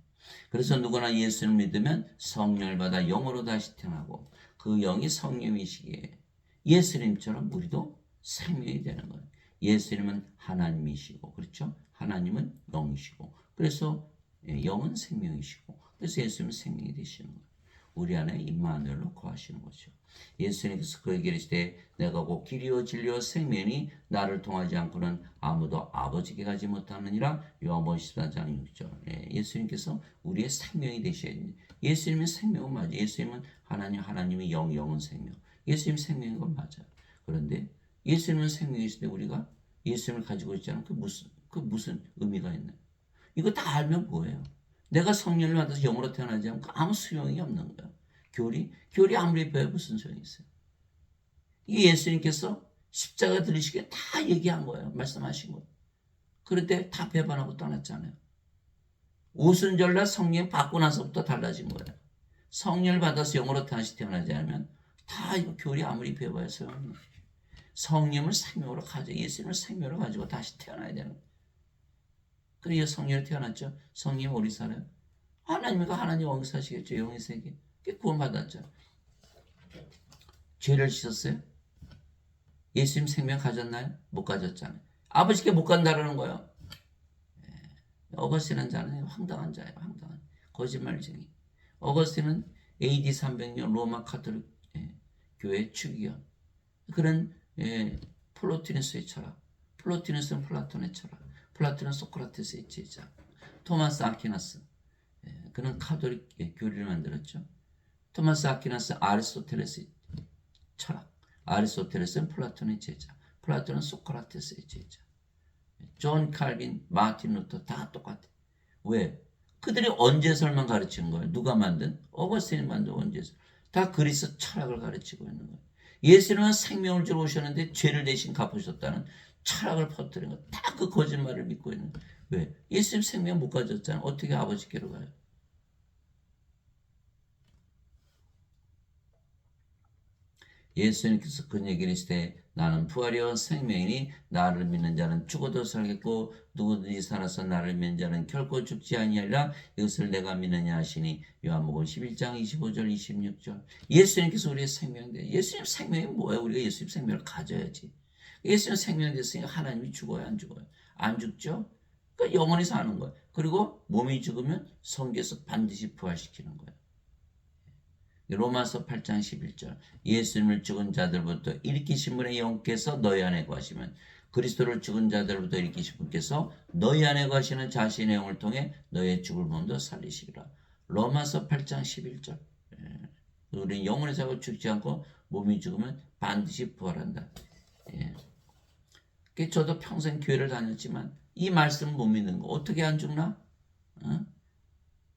그래서 누구나 예수를 믿으면 성령을 받아 영으로 다시 태어나고 그 영이 성령이시기에 예수님처럼 우리도 생명이 되는 거예요. 예수님은 하나님이시고 그렇죠? 하나님은 영이시고 그래서 영은 생명이시고 그래서 예수님은 생명이 되시는 거예요. 우리 안에 임마누엘로 거하시는 거죠. 예수님께서 그에게 이르시되 내가 곧 길이요 진리요 생명이 나를 통하지 않고는 아무도 아버지께 가지 못하느니라. 요한복음 14장 6절. 예수님께서 우리의 생명이 되셔야 됩니다. 예수님의 생명은 맞아요. 예수님은 하나님이 영은 생명. 예수님 생명인 건 맞아요. 그런데 예수님은 생명이실 때 우리가 예수님을 가지고 있지 않으면 그 무슨 의미가 있나요? 이거 다 알면 뭐예요? 내가 성령을 받아서 영으로 태어나지 않으면 아무 소용이 없는 거예요. 교리 아무리 배워 무슨 소용이 있어요? 이 예수님께서 십자가 들으시기에 다 얘기한 거예요. 말씀하신 거예요. 그런데 다 배반하고 떠났잖아요. 오순절날 성령 받고 나서부터 달라진 거예요. 성령을 받아서 영으로 다시 태어나지 않으면 다 이거 교리 아무리 배워야 소용없는 거예요. 성령을 생명으로 가지고 예수님을 생명으로 가지고 다시 태어나야 되는 거예요. 그래서 성령으로 태어났죠. 성령 어디 살아요? 하나님과 하나님 영이 사시겠죠. 영의 세계. 구원받았죠. 죄를 지셨어요? 예수님 생명 가졌나요? 못 가졌잖아요. 아버지께 못 간다라는 거예요. 어거스틴은 자는 황당한 자예요. 황당한 거짓말쟁이. 어거스틴은 AD 300년 로마 카톨릭 교회 축이요. 그런 플로티누스의 철학. 플로티누스는 플라톤의 철학. 플라톤은 소크라테스의 제자. 토마스 아퀴나스. 그는 카톨릭 교리를 만들었죠. 토마스 아퀴나스 아리스토텔레스의 철학. 아리스토텔레스는 플라톤의 제자. 플라톤은 소크라테스의 제자. 존 칼빈, 마틴 루터 다 똑같아. 왜? 그들이 언제설만 가르치는 거예요? 누가 만든? 어거스틴이 만든 언제설. 다 그리스 철학을 가르치고 있는 거예요. 예수님은 생명을 주러 오셨는데 죄를 대신 갚으셨다는 철학을 퍼뜨린 거예요. 다 그 거짓말을 믿고 있는 거예요. 왜? 예수님 생명 못 가졌잖아요. 어떻게 아버지께로 가요? 예수님께서 그 얘기를 하시되 나는 부활이요 생명이니 나를 믿는 자는 죽어도 살겠고 누구든지 살아서 나를 믿는 자는 결코 죽지 아니하리라. 이것을 내가 믿느냐 하시니. 요한복음 11장 25절 26절. 예수님께서 우리의 생명인데 예수님 생명이 뭐예요? 우리가 예수님 생명을 가져야지. 예수님 생명이 됐으니까 하나님이 죽어요? 안 죽어요? 안 죽죠? 그러니까 영원히 사는 거예요. 그리고 몸이 죽으면 성경에서 반드시 부활시키는 거예요. 로마서 8장 11절. 예수님을 죽은 자들부터 일으키신 분의 영께서 너희 안에 거하시면 그리스도를 죽은 자들부터 일으키신 분께서 너희 안에 거하시는 자신의 영을 통해 너희의 죽을 몸도 살리시리라. 로마서 8장 11절. 우리는 영원히 살고 죽지 않고 몸이 죽으면 반드시 부활한다. 저도 평생 교회를 다녔지만 이 말씀을 못 믿는 거. 어떻게 안 죽나?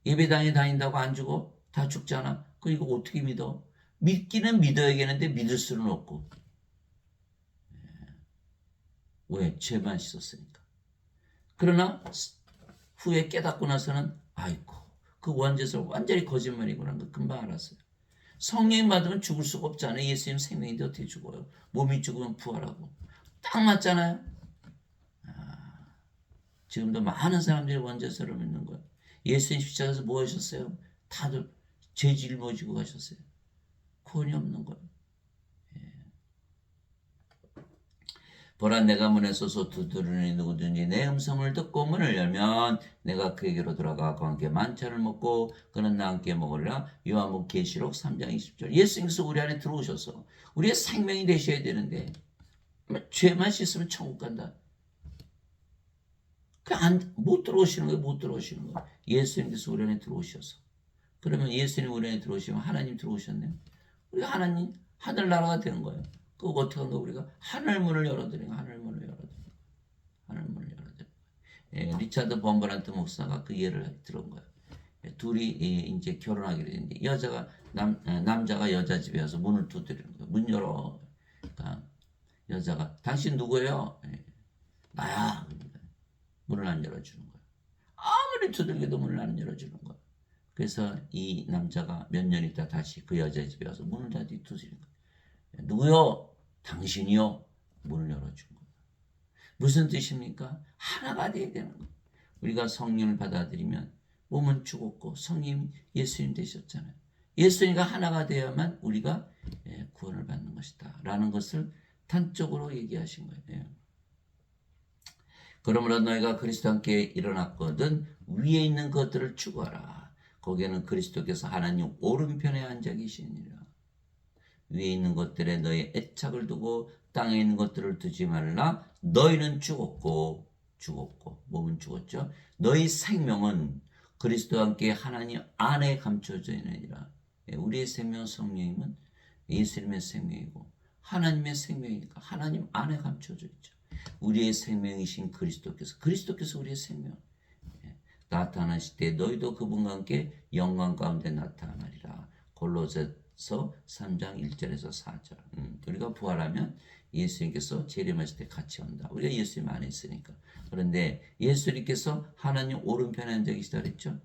예배당에 다닌다고 안 죽어? 다 죽잖아. 그리고 어떻게 믿어? 믿기는 믿어야겠는데 믿을 수는 없고. 왜? 죄만 씻었으니까. 그러나 후에 깨닫고 나서는 아이고 그 원죄설 완전히 거짓말이구나. 금방 알았어요. 성령 받으면 죽을 수가 없잖아요. 예수님 생명인데 어떻게 죽어요? 몸이 죽으면 부활하고. 딱 맞잖아요. 지금도 많은 사람들이 원죄설을 믿는 거예요. 예수님 십자가에서 뭐 하셨어요? 다들 죄 짊어지고 가셨어요. 구원이 없는 거예요. 보라 내가 문에 서서 두드리니 누구든지 내 음성을 듣고 문을 열면 내가 그에게로 들어가 그와 함께 만찬을 먹고 그는 나와 함께 먹으리라. 요한복음 계시록 3장 20절. 예수님께서 우리 안에 들어오셔서 우리의 생명이 되셔야 되는데 죄만 씻으면 천국 간다. 못 들어오시는 거예요. 못 들어오시는 거예요. 예수님께서 우리 안에 들어오셔서. 그러면 예수님 우리 안에 들어오시면 하나님 들어오셨네요. 우리가 하나님 하늘나라가 되는 거예요. 그거 어떻게 한 거? 우리가 하늘문을 열어드리는 거예요. 하늘문을 열어드리는 거예요. 하늘문을 열어드리는 거예요. 리차드 범버란트 목사가 그 예를 들은 거예요. 둘이 이제 결혼하게 되는데 남자가 여자 집에 와서 문을 두드리는 거예요. 문 열어. 그러니까 여자가 당신 누구예요? 나야. 그러니까 문을 안 열어주는 거예요. 아무리 두들겨도 문을 안 열어주는 거예요. 그래서 이 남자가 몇 년 있다 다시 그 여자 집에 와서 문을 다 두드리는 거예요. 누구요? 당신이요? 문을 열어준 거예요. 무슨 뜻입니까? 하나가 되어야 되는 거예요. 우리가 성령을 받아들이면 몸은 죽었고 성령 예수님 되셨잖아요. 예수님과 하나가 되어야만 우리가 구원을 받는 것이다 라는 것을 단적으로 얘기하신 거예요. 그러므로 너희가 그리스도와 함께 일어났거든 위에 있는 것들을 추구하라. 거기에는 그리스도께서 하나님 오른편에 앉아 계시니라. 위에 있는 것들에 너의 애착을 두고 땅에 있는 것들을 두지 말라. 너희는 죽었고 몸은 죽었죠. 너희 생명은 그리스도와 함께 하나님 안에 감춰져 있느니라. 우리의 생명 성령님은 예수님의 생명이고 하나님의 생명이니까 하나님 안에 감춰져 있죠. 우리의 생명이신 그리스도께서 우리의 생명 나타나실 때 너희도 그분과 함께 영광 가운데 나타나리라. 골로새서 3장 1절에서 4절. 우리가 부활하면 예수님께서 재림하실 때 같이 온다. 우리가 예수님 안에 있으니까. 그런데 예수님께서 하나님 오른편에 앉아 계시다 그랬죠.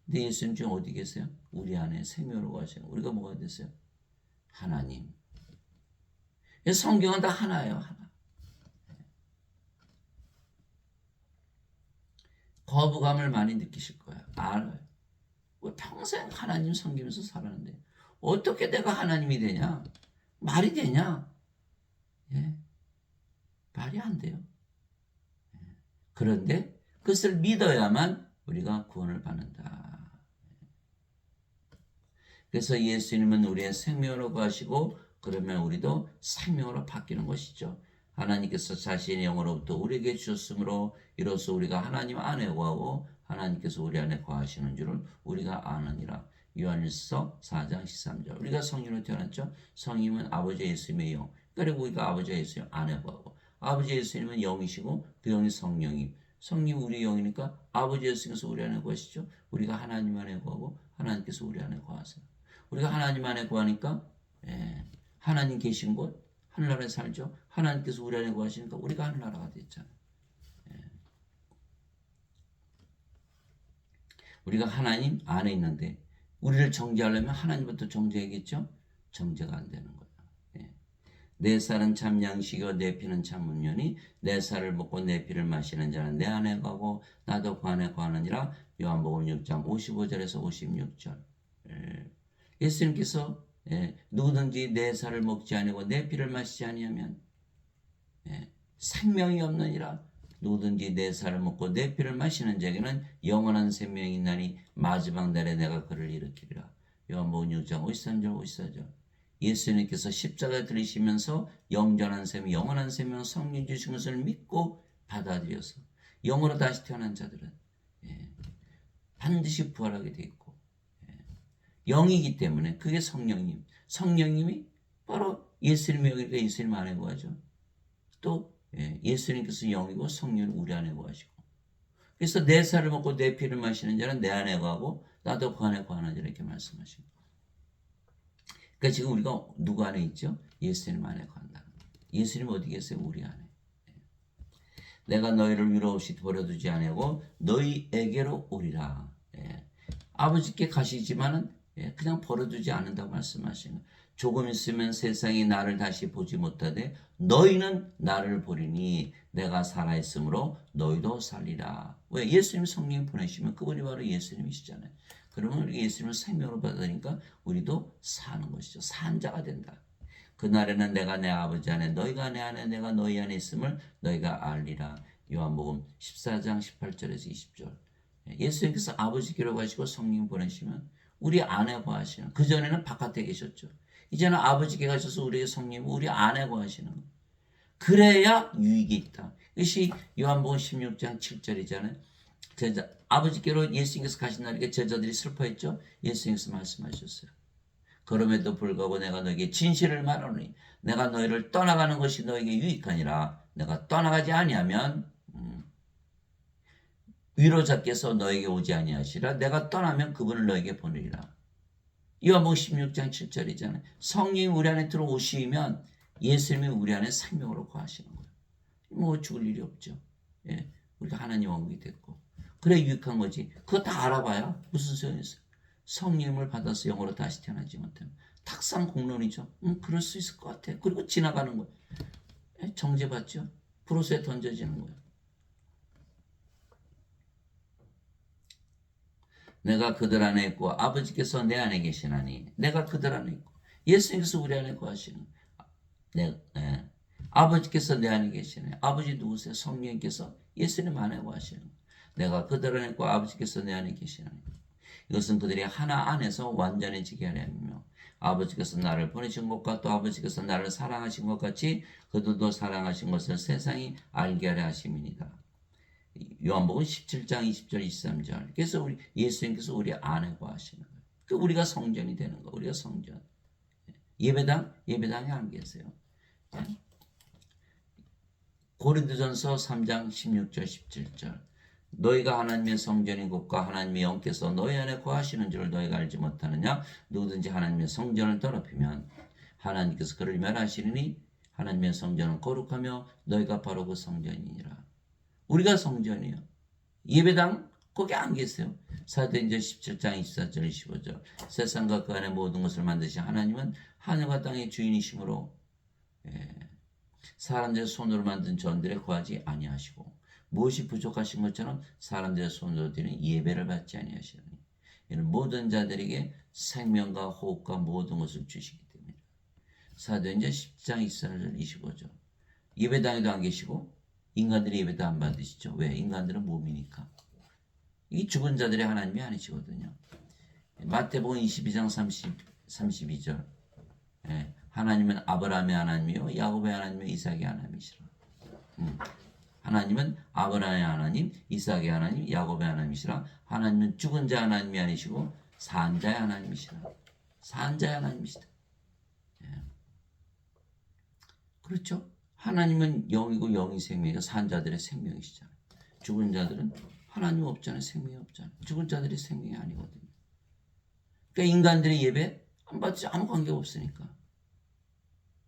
근데 예수님 지금 어디 계세요? 우리 안에 생명으로 가시는. 우리가 뭐가 됐어요? 하나님. 성경은 다 하나예요. 하나. 거부감을 많이 느끼실 거예요. 알아요. 평생 하나님 섬기면서 살았는데 어떻게 내가 하나님이 되냐? 말이 되냐? 예? 말이 안 돼요. 그런데 그것을 믿어야만 우리가 구원을 받는다. 그래서 예수님은 우리의 생명으로 가시고 그러면 우리도 생명으로 바뀌는 것이죠. 하나님께서 자신의 영으로부터 우리에게 주셨으므로 이로써 우리가 하나님 안에 거하고 하나님께서 우리 안에 거하시는 줄을 우리가 아느니라. 요한일서 4장 13절. 우리가 성령으로 태어났죠. 성령은 아버지 예수님의 영. 그리고 우리가 아버지 예수님 안에 거하고 아버지 예수님은 영이시고 그 영이 성령이. 성령 우리 영이니까 아버지 예수님께서 우리 안에 거하시죠. 우리가 하나님 안에 거하고 하나님께서 우리 안에 거하세요. 우리가 하나님 안에 거하니까 하나님 계신 곳 하늘나라에 살죠. 하나님께서 우리 안에 거하시니까 우리가 하늘나라가 됐잖아요. 우리가 하나님 안에 있는데 우리를 정죄하려면 하나님부터 정죄해야겠죠. 정죄가 안 되는 거예요. 내 살은 참 양식이요 내 피는 참 음료니 내 살을 먹고 내 피를 마시는 자는 내 안에 거하고 나도 그 안에 거하느니라. 요한복음 6장 55절에서 56절. 예수님께서 누구든지 내 살을 먹지 아니고 내 피를 마시지 아니하면 생명이 없느니라. 누구든지 내 살을 먹고 내 피를 마시는 자에게는 영원한 생명이 있나니 마지막 날에 내가 그를 일으키리라. 요한복음 6장 53절 54절. 예수님께서 십자가에 들리시면서 영원한 생명 성령 주신 것을 믿고 받아들여서 영으로 다시 태어난 자들은 반드시 부활하게 돼 있고 영이기 때문에 그게 성령님이 바로 예수님의 영이니까 예수님 안에 거하죠. 또 예수님께서 영이고 성령은 우리 안에 거하시고 그래서 내 살을 먹고 내 피를 마시는 자는 내 안에 거하고 나도 그 안에 거하는 자라 이렇게 말씀하십니다. 그러니까 지금 우리가 누구 안에 있죠? 예수님 안에 거한다는 거예요. 예수님 어디 계세요? 우리 안에. 내가 너희를 위로 없이 버려두지 아니하고 너희에게로 오리라. 아버지께 가시지만은 그냥 버려두지 않는다고 말씀하시는 거예요. 조금 있으면 세상이 나를 다시 보지 못하되 너희는 나를 보리니 내가 살아있으므로 너희도 살리라. 왜? 예수님 성령 보내시면 그분이 바로 예수님이시잖아요. 그러면 우리 예수님을 생명으로 받으니까 우리도 사는 것이죠. 산 자가 된다. 그날에는 내가 내 아버지 안에 너희가 내 안에 내가 너희 안에 있음을 너희가 알리라. 요한복음 14장 18절에서 20절. 예수님께서 아버지께로 가시고 성령 보내시면 우리 안에 거하시는. 그전에는 바깥에 계셨죠. 이제는 아버지께 가셔서 우리의 성령 우리 안에 거하시는 거예요. 그래야 유익이 있다. 이것이 요한복음 16장 7절이잖아요. 아버지께로 예수님께서 가신 날에 제자들이 슬퍼했죠. 예수님께서 말씀하셨어요. 그럼에도 불구하고 내가 너에게 진실을 말하노니 내가 너희를 떠나가는 것이 너에게 유익하니라. 내가 떠나가지 아니하면 위로자께서 너에게 오지 아니하시라. 내가 떠나면 그분을 너에게 보내리라. 요한복음 16장 7절이잖아요. 성령이 우리 안에 들어오시면 예수님이 우리 안에 생명으로 거하시는 거예요. 뭐 죽을 일이 없죠. 우리가 하나님 왕국이 됐고 그래 유익한 거지. 그거 다 알아봐야 무슨 소용이 있어요. 성령을 받아서 영으로 다시 태어나지 못하면 탁상 공론이죠. 그럴 수 있을 것 같아. 그리고 지나가는 거예요. 정죄받죠. 불호수에 던져지는 거예요. 내가 그들 안에 있고 아버지께서 내 안에 계시나니 내가 그들 안에 있고 예수님께서 우리 안에 거하시는 아버지께서 내 안에 계시네. 아버지 누구세요? 성령께서 예수님 안에 거하시는 내가 그들 안에 있고 아버지께서 내 안에 계시나니 이것은 그들이 하나 안에서 완전해지게 하려 함이며 아버지께서 나를 보내신 것과 또 아버지께서 나를 사랑하신 것 같이 그들도 사랑하신 것을 세상이 알게 하려 하심이니라. 요한복음 17장 20절 23절. 그래서 우리 예수님께서 우리 안에 거하시는 거예요. 그 우리가 성전이 되는 거예요. 우리가 성전. 예배당에 안 계세요. 고린도전서 3장 16절 17절. 너희가 하나님의 성전인 것과 하나님의 영께서 너희 안에 거하시는 줄을 너희가 알지 못하느냐? 누구든지 하나님의 성전을 더럽히면 하나님께서 그를 멸하시리니 하나님의 성전은 거룩하며 너희가 바로 그 성전이니라. 우리가 성전이요. 예배당 거기 안 계세요. 사도행전 17장 24절 25절. 세상과 그 안에 모든 것을 만드신 하나님은 하늘과 땅의 주인이시므로 사람들의 손으로 만든 전들에 거하지 아니하시고 무엇이 부족하신 것처럼 사람들의 손으로 드리는 예배를 받지 아니하시니 이는 모든 자들에게 생명과 호흡과 모든 것을 주시기 때문이다. 사도행전 10장 24절 25절. 예배당에도 안 계시고 인간들이 예배도 안 받으시죠. 왜? 인간들은 몸이니까. 이 죽은 자들의 하나님이 아니시거든요. 마태복음 22장 32절. 하나님은 아브라함의 하나님이요 야곱의 하나님이요 이삭의 하나님이시라. 하나님은 아브라함의 하나님, 이삭의 하나님, 야곱의 하나님이시라. 하나님은 죽은 자 하나님이 아니시고 산 자의 하나님이시라. 산 자의 하나님이시다. 그렇죠? 하나님은 영이고 영이 생명이고 산 자들의 생명이시잖아요. 죽은 자들은 하나님 없잖아요. 생명이 없잖아요. 죽은 자들의 생명이 아니거든요. 그러니까 인간들의 예배 안 받지 아무 관계가 없으니까.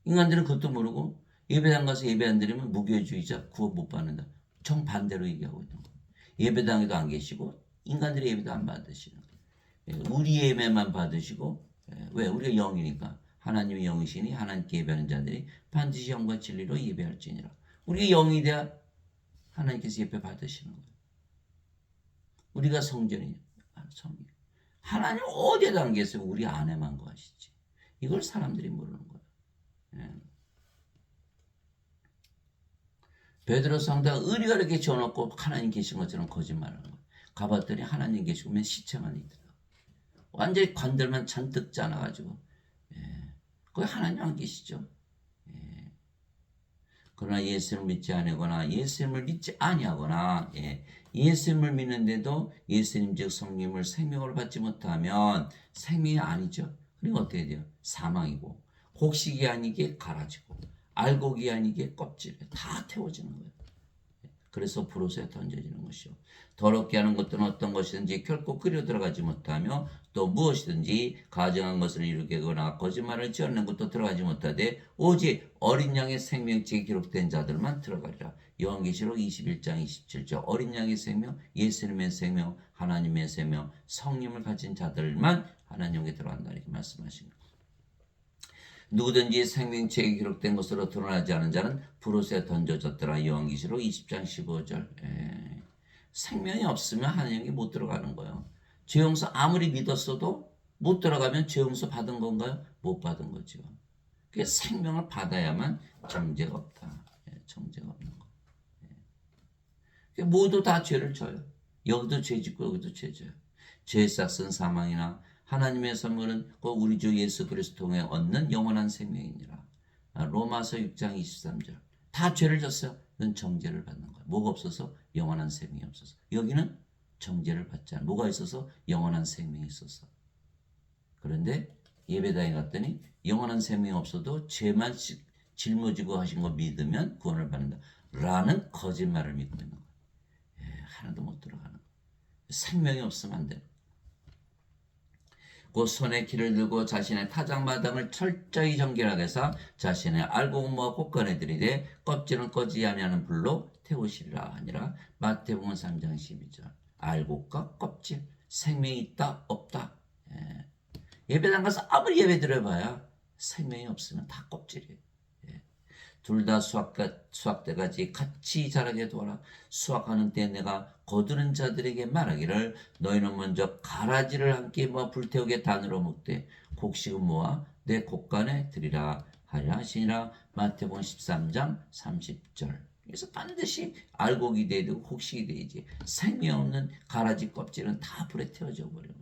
인간들은 그것도 모르고 예배당 가서 예배 안 드리면 무교회주의자 구원 못 받는다. 정반대로 얘기하고 있는 거예요. 예배당에도 안 계시고 인간들의 예배도 안 받으시는 거예요. 우리 예배만 받으시고 왜? 우리가 영이니까. 하나님이 영이시니 하나님께 예배하는 자들이 반드시 영과 진리로 예배할지니라. 우리가 영이 돼야 하나님께서 예배 받으시는 거예요. 우리가 성전이에요. 성전. 하나님 어디에도 안 계세요. 우리 안에만 거하시지. 이걸 사람들이 모르는 거예요. 베드로 성도가 의리가 이렇게 지어놓고 하나님 계신 것처럼 거짓말하는 거예요. 가봤더니 하나님 계시면 시체만 있더라고요. 완전히 관들만 잔뜩 짜놔가지고 거기 하나님 안 계시죠. 그러나 예수님을 믿지 아니하거나 예수님을 믿지 아니하거나 예수님을 믿는데도 예수님 즉 성령을 생명을 받지 못하면 생명이 아니죠. 그리고 어떻게 돼요? 사망이고 곡식이 아니게 갈아지고 알곡이 아니게 껍질에 다 태워지는 거예요. 그래서 불옷에 던져지는 것이요. 더럽게 하는 것들은 어떤 것이든지 결코 그려 들어가지 못하며 또 무엇이든지 가증한 것을 이루게 하거나 거짓말을 지어내는 것도 들어가지 못하되 오직 어린 양의 생명책에 기록된 자들만 들어가리라. 요한계시록 21장 27절. 어린 양의 생명, 예수님의 생명, 하나님의 생명, 성령을 가진 자들만 하나님께 들어간다 이렇게 말씀하십니다. 누구든지 생명책에 기록된 것으로 드러나지 않은 자는 불옷에 던져졌더라. 요한계시록 20장 15절. 생명이 없으면 하나님께 못 들어가는 거예요. 죄용서 아무리 믿었어도 못 들어가면 죄용서 받은 건가요? 못 받은 거죠. 그게 생명을 받아야만 정죄가 없다. 정죄가 없는 거. 모두 다 죄를 져요. 여기도 죄 짓고 여기도 죄 져요. 죄의 싹은 사망이나 하나님의 선물은 곧 우리 주 예수 그리스도 통해 얻는 영원한 생명이니라. 로마서 6장 23절. 다 죄를 졌어요. 넌 정죄를 받는 거야. 뭐가 없어서? 영원한 생명이 없어서. 여기는 정죄를 받지 않아. 뭐가 있어서? 영원한 생명이 있어서. 그런데 예배당에 갔더니 영원한 생명이 없어도 죄만 짊어지고 하신 거 믿으면 구원을 받는다. 라는 거짓말을 믿고 있는 거야. 하나도 못 들어가는 거야. 생명이 없으면 안 돼. 곧 손에 키를 들고 자신의 타작마당을 철저히 정결하게 해서 자신의 알곡과 곡간에 들이되 껍질은 꺼지지 아니하는 불로 태우시리라 하니라. 마태복음 3장 12절. 알곡과 껍질, 생명이 있다 없다. 예배당 가서 아무리 예배 드려봐야 생명이 없으면 다 껍질이에요. 둘 다 수확때까지 같이 자라게 도와라. 수확하는 때 내가 거두는 자들에게 말하기를 너희는 먼저 가라지를 함께 모아 불태우게 단으로 먹되 곡식은 모아 내 곡간에 들이라 하리라 하시니라. 마태복음 13장 30절. 그래서 반드시 알곡이 돼야 되고 곡식이 돼야지. 생명 없는 가라지 껍질은 다 불에 태워져 버려요.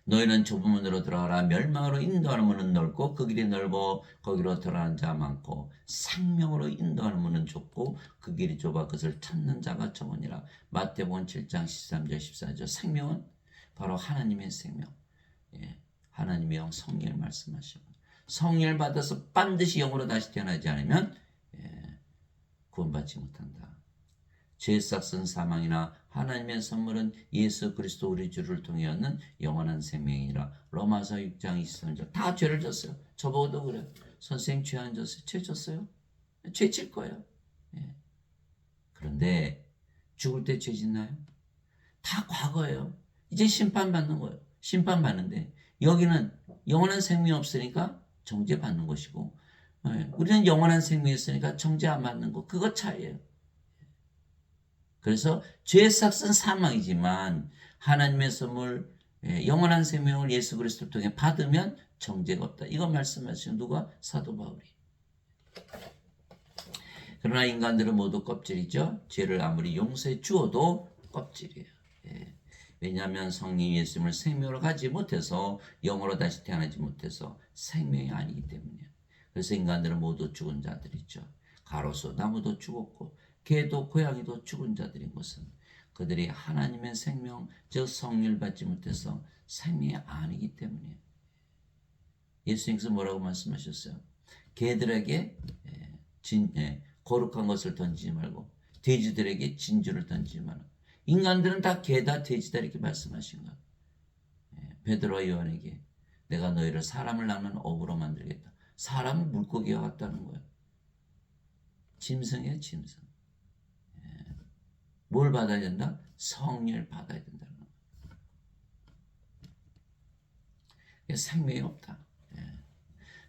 너희는 좁은 문으로 들어가라. 멸망으로 인도하는 문은 넓고 그 길이 넓어 거기로 들어가는 자가 많고 생명으로 인도하는 문은 좁고 그 길이 좁아 그것을 찾는 자가 적으니라. 마태복음 7장 13절 14절. 생명은 바로 하나님의 생명. 예, 하나님의 영 성령을 말씀하시고 성령을 받아서 반드시 영으로 다시 태어나지 않으면 구원받지 못한다. 죄 싹슨 사망이나 하나님의 선물은 예수 그리스도 우리 주를 통해 얻는 영원한 생명이니라. 로마서 6장 23절. 다 죄를 졌어요. 저보고도 그래요. 선생님 죄 안 졌어요? 죄 졌어요? 죄 질 거예요. 예. 그런데 죽을 때 죄 짓나요? 다 과거예요. 이제 심판받는 거예요. 심판받는데 여기는 영원한 생명이 없으니까 정죄받는 것이고 우리는 영원한 생명이 있으니까 정죄 안 받는 거. 그거 차이예요. 그래서 죄의 삭은 사망이지만 하나님의 선물 영원한 생명을 예수 그리스도를 통해 받으면 정죄가 없다. 이거 말씀하시는 누가? 사도 바울이. 그러나 인간들은 모두 껍질이죠. 죄를 아무리 용서해 주어도 껍질이에요. 왜냐하면 성령 예수님을 생명으로 가지 못해서 영으로 다시 태어나지 못해서 생명이 아니기 때문이에요. 그래서 인간들은 모두 죽은 자들이죠. 가로수 나무도 죽었고 개도 고양이도 죽은 자들인 것은 그들이 하나님의 생명 즉 성령을 받지 못해서 생명이 아니기 때문이에요. 예수님께서 뭐라고 말씀하셨어요? 개들에게 거룩한 것을 던지지 말고 돼지들에게 진주를 던지지 말고. 인간들은 다 개다 돼지다 이렇게 말씀하신 거예요. 베드로와 요한에게 내가 너희를 사람을 낳는 어부로 만들겠다. 사람은 물고기와 같다는 거예요. 짐승이에요, 짐승. 뭘 받아야 된다? 성령을 받아야 된다는 거예요. 생명이 없다.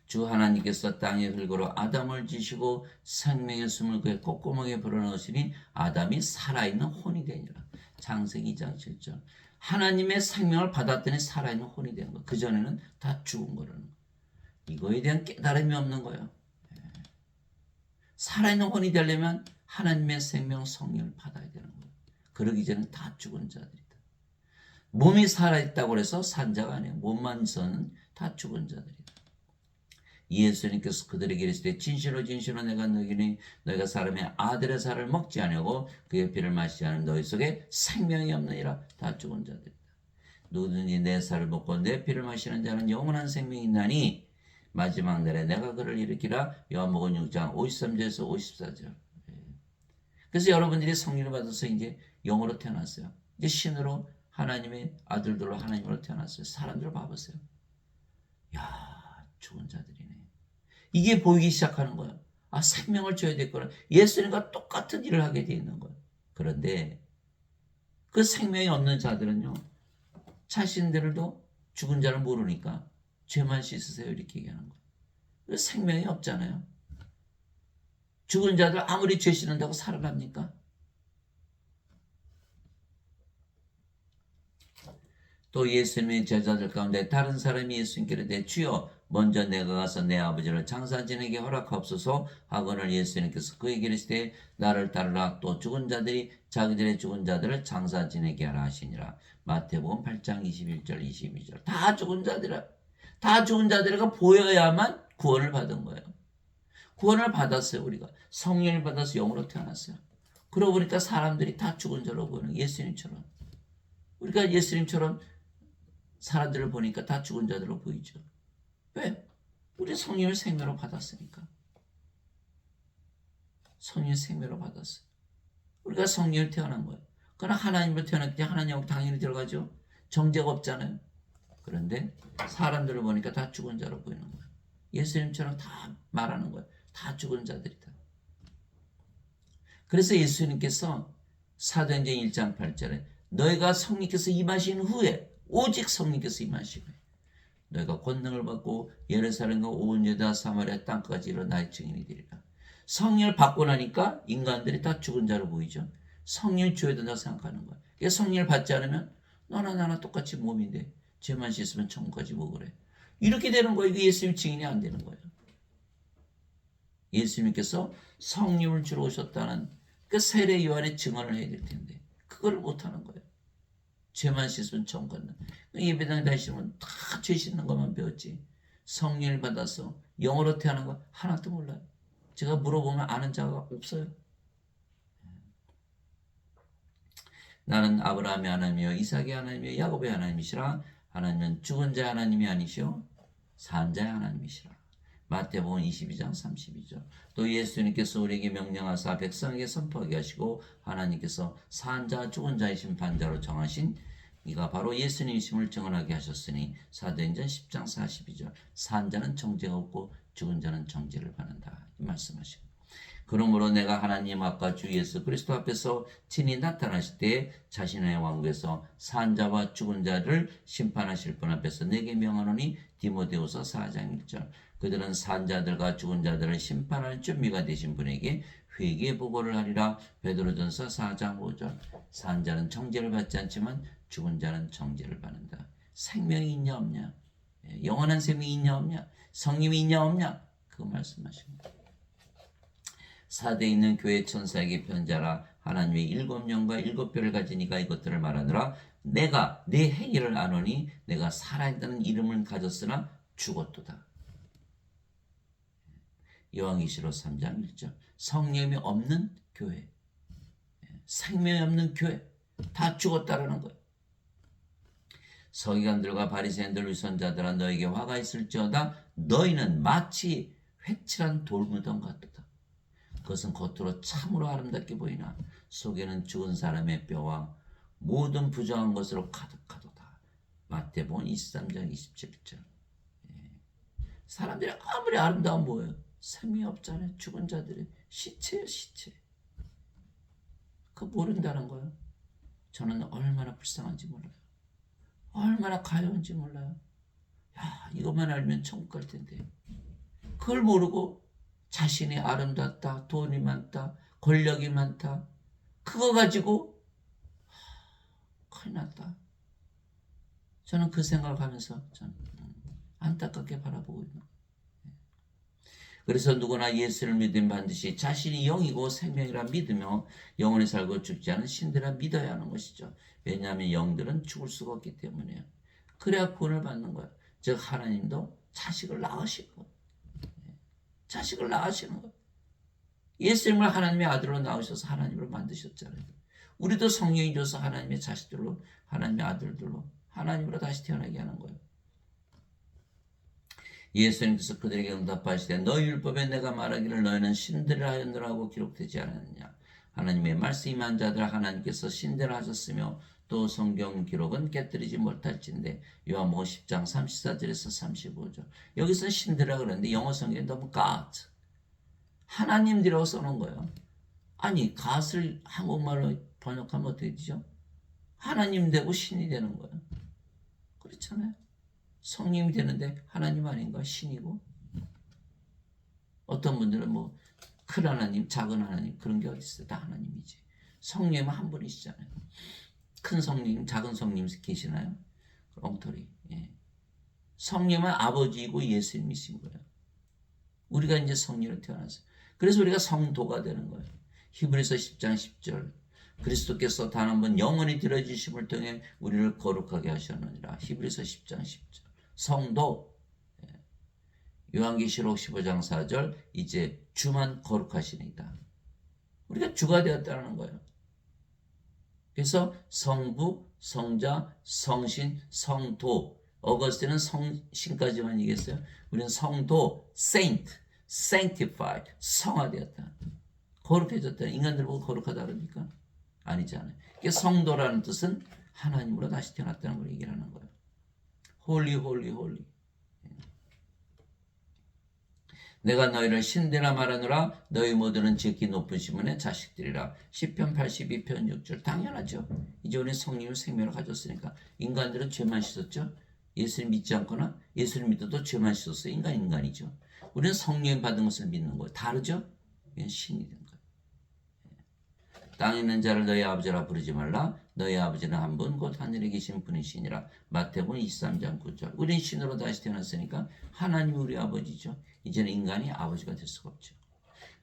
주 하나님께서 땅의 흙으로 아담을 지시고 생명의 숨을 그에 콧구멍에 불어넣으시니 아담이 살아있는 혼이 되니라. 창세기 2장 7절. 하나님의 생명을 받았더니 살아있는 혼이 된 거예요. 그전에는 다 죽은 거라는 거예요. 이거에 대한 깨달음이 없는 거예요. 살아있는 혼이 되려면 하나님의 생명 성령을 받아야 되는 거예요. 그러기 전에 다 죽은 자들이다. 몸이 살아있다고 해서 산 자가 아니에요. 몸만 있어는 다 죽은 자들이다. 예수님께서 그들에게 이르시되 진실로 진실로 내가 너희니 너희가 사람의 아들의 살을 먹지 아니하고 그의 피를 마시지 않으면 너희 속에 생명이 없느니라. 다 죽은 자들이다. 누구든지 내 살을 먹고 내 피를 마시는 자는 영원한 생명이 있나니 마지막 날에 내가 그를 일으키라. 요한복음 6장 53절에서 54절. 그래서 여러분들이 성령을 받아서 이제 영으로 태어났어요. 이제 신으로 하나님의 아들들로 하나님으로 태어났어요. 사람들 봐보세요. 야, 죽은 자들이네. 이게 보이기 시작하는 거예요. 아, 생명을 줘야 되겠구나. 예수님과 똑같은 일을 하게 돼 있는 거예요. 그런데 그 생명이 없는 자들은요, 자신들도 죽은 자를 모르니까 죄만 씻으세요 이렇게 얘기하는 거예요. 생명이 없잖아요. 죽은 자들 아무리 죄 씻는다고 살아납니까? 또 예수님의 제자들 가운데 다른 사람이 예수님께 이르되 주여 먼저 내가 가서 내 아버지를 장사 지내게 허락하옵소서 하거늘 예수님께서 그에게 이르시되 나를 따르라. 또 죽은 자들이 자기들의 죽은 자들을 장사 지내게 하라 하시니라. 마태복음 8장 21절 22절. 다 죽은 자들이라. 다 죽은 자들이가 보여야만 구원을 받은 거예요. 구원을 받았어요. 우리가 성령을 받아서 영으로 태어났어요. 그러고 보니까 사람들이 다 죽은 자로 보이는 예수님처럼. 우리가 예수님처럼 사람들을 보니까 다 죽은 자들로 보이죠. 왜? 우리 성령을 생명으로 받았으니까. 성령을 생명으로 받았어요. 우리가 성령을 태어난 거예요. 그러나 하나님으로 태어났기 때문에 하나님하고 당연히 들어가죠. 정죄가 없잖아요. 그런데 사람들을 보니까 다 죽은 자로 보이는 거예요. 예수님처럼 다 말하는 거예요. 다 죽은 자들이다. 그래서 예수님께서 사도행전 1장 8절에 너희가 성령께서 임하신 후에 오직 성령께서 임하시고 너희가 권능을 받고 예루살렘과 온 유다 사마리아 땅까지 이르러 나의 증인이 되리라. 성령을 받고 나니까 인간들이 다 죽은 자로 보이죠. 성령을 줘야 된다고 생각하는 거야. 그래서 성령을 받지 않으면 너나 나나 똑같이 몸인데 죄만 씻으면 천국까지 뭐 그래. 이렇게 되는 거예요. 이게 예수님 증인이 안 되는 거예요. 예수님께서 성령을 주러 오셨다는 그 세례 요한의 증언을 해야 될 텐데 그걸 못하는 거예요. 죄만 씻으면 천국 간다. 예배당에 다니시면 다 죄 씻는 것만 배웠지. 성령을 받아서 영으로 태어난 거 하나도 몰라요. 제가 물어보면 아는 자가 없어요. 나는 아브라함의 하나님이요 이삭의 하나님이요 야곱의 하나님이시라. 하나님은 죽은 자 하나님이 아니시오 산 자의 하나님이시라. 마태복음 22장 32절. 또 예수님께서 우리에게 명령하사 백성에게 선포하게 하시고 하나님께서 산 자 죽은 자의 심판자로 정하신 이가 바로 예수님이심을 증언하게 하셨으니 사도행전 10장 42절. 산 자는 정죄가 없고 죽은 자는 정죄를 받는다 이 말씀하시고, 그러므로 내가 하나님 앞과 주 예수 그리스도 앞에서 친히 나타나실 때 자신의 왕국에서 산 자와 죽은 자를 심판하실 분 앞에서 내게 명하노니 디모데후서 4장 1절. 그들은 산 자들과 죽은 자들을 심판할 준비가 되신 분에게 회개 보고를 하리라. 베드로전서 4장 5절. 산 자는 정죄를 받지 않지만 죽은 자는 정죄를 받는다. 생명이 있냐 없냐, 영원한 생명이 있냐 없냐, 성님이 있냐 없냐, 그거 말씀하십니다. 사대에 있는 교회 천사에게 편지하라. 하나님의 7영과 7별을 가진 이가 이것들을 말하느라. 내가 내 행위를 아노니 내가 살아있다는 이름을 가졌으나 죽었도다. 요한계시록 3장 1절. 성령이 없는 교회, 생명이 없는 교회, 다 죽었다라는 거예요. 서기관들과 바리새인들 위선자들아 너에게 화가 있을지어다. 너희는 마치 획칠한 돌무덤 같도다. 그것은 겉으로 참으로 아름답게 보이나 속에는 죽은 사람의 뼈와 모든 부정한 것으로 가득하도다. 마태복음 23장 27절. 사람들이 아무리 아름다운 뭐예요? 생명이 없잖아요. 죽은 자들의 시체예요, 시체. 그거 모른다는 거예요. 저는 얼마나 불쌍한지 몰라요. 얼마나 가여운지 몰라요. 야, 이것만 알면 천국 갈 텐데. 그걸 모르고 자신이 아름답다, 돈이 많다, 권력이 많다, 그거 가지고 큰일 났다. 저는 그 생각을 하면서 참 안타깝게 바라보고 있는 거예요. 그래서 누구나 예수를 믿으면 반드시 자신이 영이고 생명이라 믿으며 영원히 살고 죽지 않은 신들이라 믿어야 하는 것이죠. 왜냐하면 영들은 죽을 수가 없기 때문에요. 그래야 구원을 받는 거예요. 즉 하나님도 자식을 낳으시는 거예요. 자식을 낳으시는 거예요. 예수님을 하나님의 아들로 낳으셔서 하나님으로 만드셨잖아요. 우리도 성령이 줘서 하나님의 자식들로, 하나님의 아들들로 하나님으로 다시 태어나게 하는 거예요. 예수님께서 그들에게 응답하시되 너희 율법에 내가 말하기를 너희는 신들을 하였느라고 기록되지 않았느냐. 하나님의 말씀이 임한 자들 하나님께서 신들을 하셨으며 또 성경 기록은 깨뜨리지 못할진대. 요한복음 10장 34절에서 35절. 여기서 신들이라 그러는데 영어 성경에 너무 God, 하나님들이라고 써놓은 거예요. 아니 God을 한국말로 번역하면 어떻게 되죠? 하나님 되고 신이 되는 거예요. 그렇잖아요. 성령이 되는데 하나님 아닌가? 신이고. 어떤 분들은 뭐 큰 하나님, 작은 하나님 그런 게 어디 있어요? 다 하나님이지. 성령은 한 분이시잖아요. 큰 성령, 작은 성령 계시나요? 엉터리. 예. 성령은 아버지이고 예수님이신 거예요. 우리가 이제 성령으로 태어났어요. 그래서 우리가 성도가 되는 거예요. 히브리서 10장 10절. 그리스도께서 단 한 번 영원히 들어주심을 통해 우리를 거룩하게 하셨느니라. 히브리서 10장 10절. 성도. 요한계시록 15장 4절. 이제 주만 거룩하시니이다. 우리가 주가 되었다는 거예요. 그래서 성부, 성자, 성신, 성도. 어거스틴은 성신까지만 얘기했어요. 우리는 성도, saint, sanctified, 성화되었다. 거룩해졌다. 인간들 보고 거룩하다 그럽니까? 아니잖아요. 성도라는 뜻은 하나님으로 다시 태어났다는 걸 얘기를 하는 거예요. Holy, holy, holy. 내가 너희를 신대라 말하노라. 너희 모두는 지극히 높은 시몬의 자식들이라. 시편 82편 6절. 당연하죠. 이제 우리 성령을 생명을 가졌으니까. 인간들은 죄만 씻었죠. 예수를 믿지 않거나 예수를 믿어도 죄만 씻었어요. 인간이죠. 우리는 성령 받은 것을 믿는 거예요. 다르죠? 이건 신이 된 거예요. 땅에 있는 자를 너희 아버지라 부르지 말라. 너희 아버지는 한 분 곧 하늘에 계신 분이시니라. 마태복음 23장 9절. 우린 신으로 다시 태어났으니까 하나님이 우리 아버지죠. 이제는 인간이 아버지가 될 수가 없죠.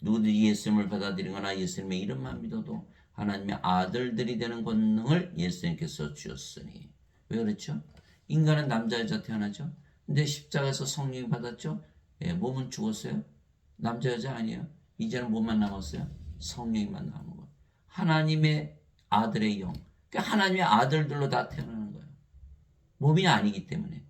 누구든지 예수님을 받아들이거나 예수님의 이름만 믿어도 하나님의 아들들이 되는 권능을 예수님께서 주셨으니. 왜 그렇죠? 인간은 남자 여자 태어나죠. 근데 십자가에서 성령이 받았죠. 예, 몸은 죽었어요. 남자 여자 아니에요. 이제는 뭐만 남았어요? 성령만 남은 거예요. 하나님의 아들의 영. 그러니까 하나님의 아들들로 다 태어나는 거예요. 몸이 아니기 때문에.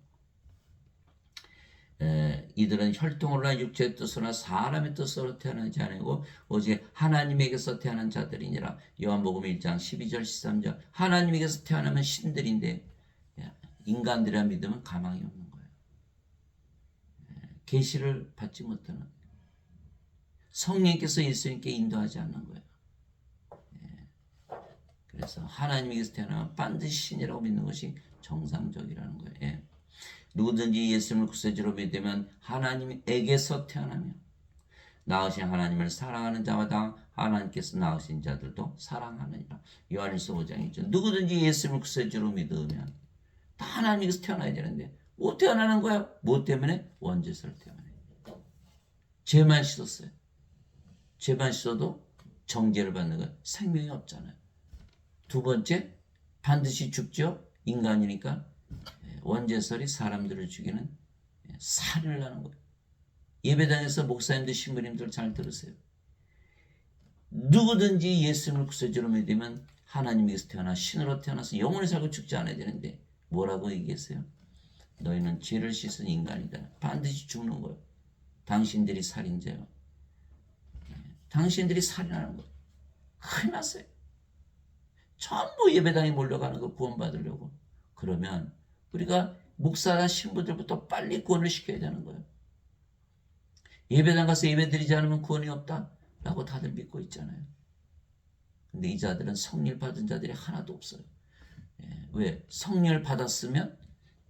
이들은 혈통으로나 육체의 뜻으로나 사람의 뜻으로 태어나지 않고 오직 하나님에게서 태어난 자들이니라. 요한복음 1장 12절 13절. 하나님에게서 태어나면 신들인데 인간들이라 믿으면 가망이 없는 거예요. 계시를 받지 못하는, 성령께서 예수님께 인도하지 않는 거예요. 그래서 하나님에게서 태어나면 반드시 신이라고 믿는 것이 정상적이라는 거예요. 누구든지 예수님을 구세주로 믿으면 하나님에게서 태어나며 낳으신 하나님을 사랑하는 자마다 하나님께서 낳으신 자들도 사랑하느니라. 요한일서 5장이죠. 누구든지 예수님을 구세주로 믿으면 다 하나님에게서 태어나야 되는데 못 태어나는 거야. 뭐 때문에? 원죄설 때문에. 죄만 씻었어요. 죄만 씻어도 정죄를 받는 건 생명이 없잖아요. 두 번째, 반드시 죽죠. 인간이니까. 원죄설이 사람들을 죽이는 살인을 하는 거예요. 예배당에서 목사님들, 신부님들 잘 들으세요. 누구든지 예수님을 구세주로 믿으면 하나님에게서 태어나 신으로 태어나서 영원히 살고 죽지 않아야 되는데 뭐라고 얘기했어요? 너희는 죄를 씻은 인간이다. 반드시 죽는 거예요. 당신들이 살인자요. 당신들이 살인하는 거예요. 큰일 났어요. 전부 예배당에 몰려가는 거 구원받으려고. 그러면 우리가 목사나 신부들부터 빨리 구원을 시켜야 되는 거예요. 예배당 가서 예배 드리지 않으면 구원이 없다라고 다들 믿고 있잖아요. 근데 이 자들은 성령 받은 자들이 하나도 없어요. 왜? 성령을 받았으면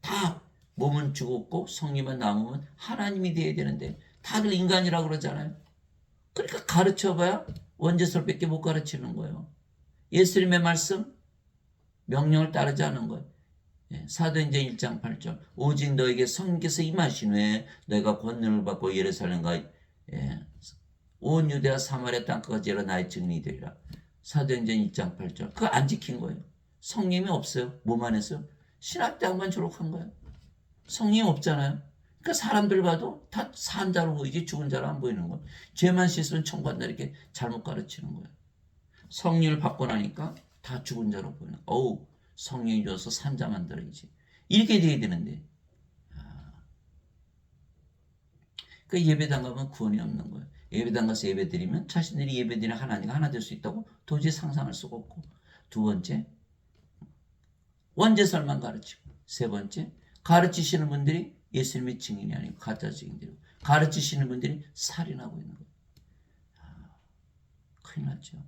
다 몸은 죽었고 성령만 남으면 하나님이 돼야 되는데 다들 인간이라고 그러잖아요. 그러니까 가르쳐봐야 원죄설밖에 못 가르치는 거예요. 예수님의 말씀, 명령을 따르지 않은 거예요. 사도행전 1장 8절. 오직 너에게 성령께서 임하신 후에 너희가 권능을 받고 예루살렘과 온 유대와 사마리아 땅까지 이르러 나의 증인이 되리라. 사도행전 1장 8절. 그거 안 지킨 거예요. 성령이 없어요. 몸 안에서. 신학대학만 졸업한 거예요. 성령이 없잖아요. 그러니까 사람들 봐도 다 산 자로 보이지 죽은 자로 안 보이는 거예요. 죄만 씻으면 천국 간다 이렇게 잘못 가르치는 거예요. 성령을 받고 나니까 다 죽은 자로 보이는 거예요. 어우, 성령이 줘서 산 자 만들어야지. 이렇게 돼야 되는데. 그 예배당 가면 구원이 없는 거예요. 예배당 가서 예배 드리면 자신들이 예배 드리는 하나님과 하나 될 수 있다고 도저히 상상할 수가 없고. 두 번째, 원죄설만 가르치고. 세 번째, 가르치시는 분들이 예수님의 증인이 아니고 가짜 증인들이고, 가르치시는 분들이 살인하고 있는 거예요. 큰일 났죠.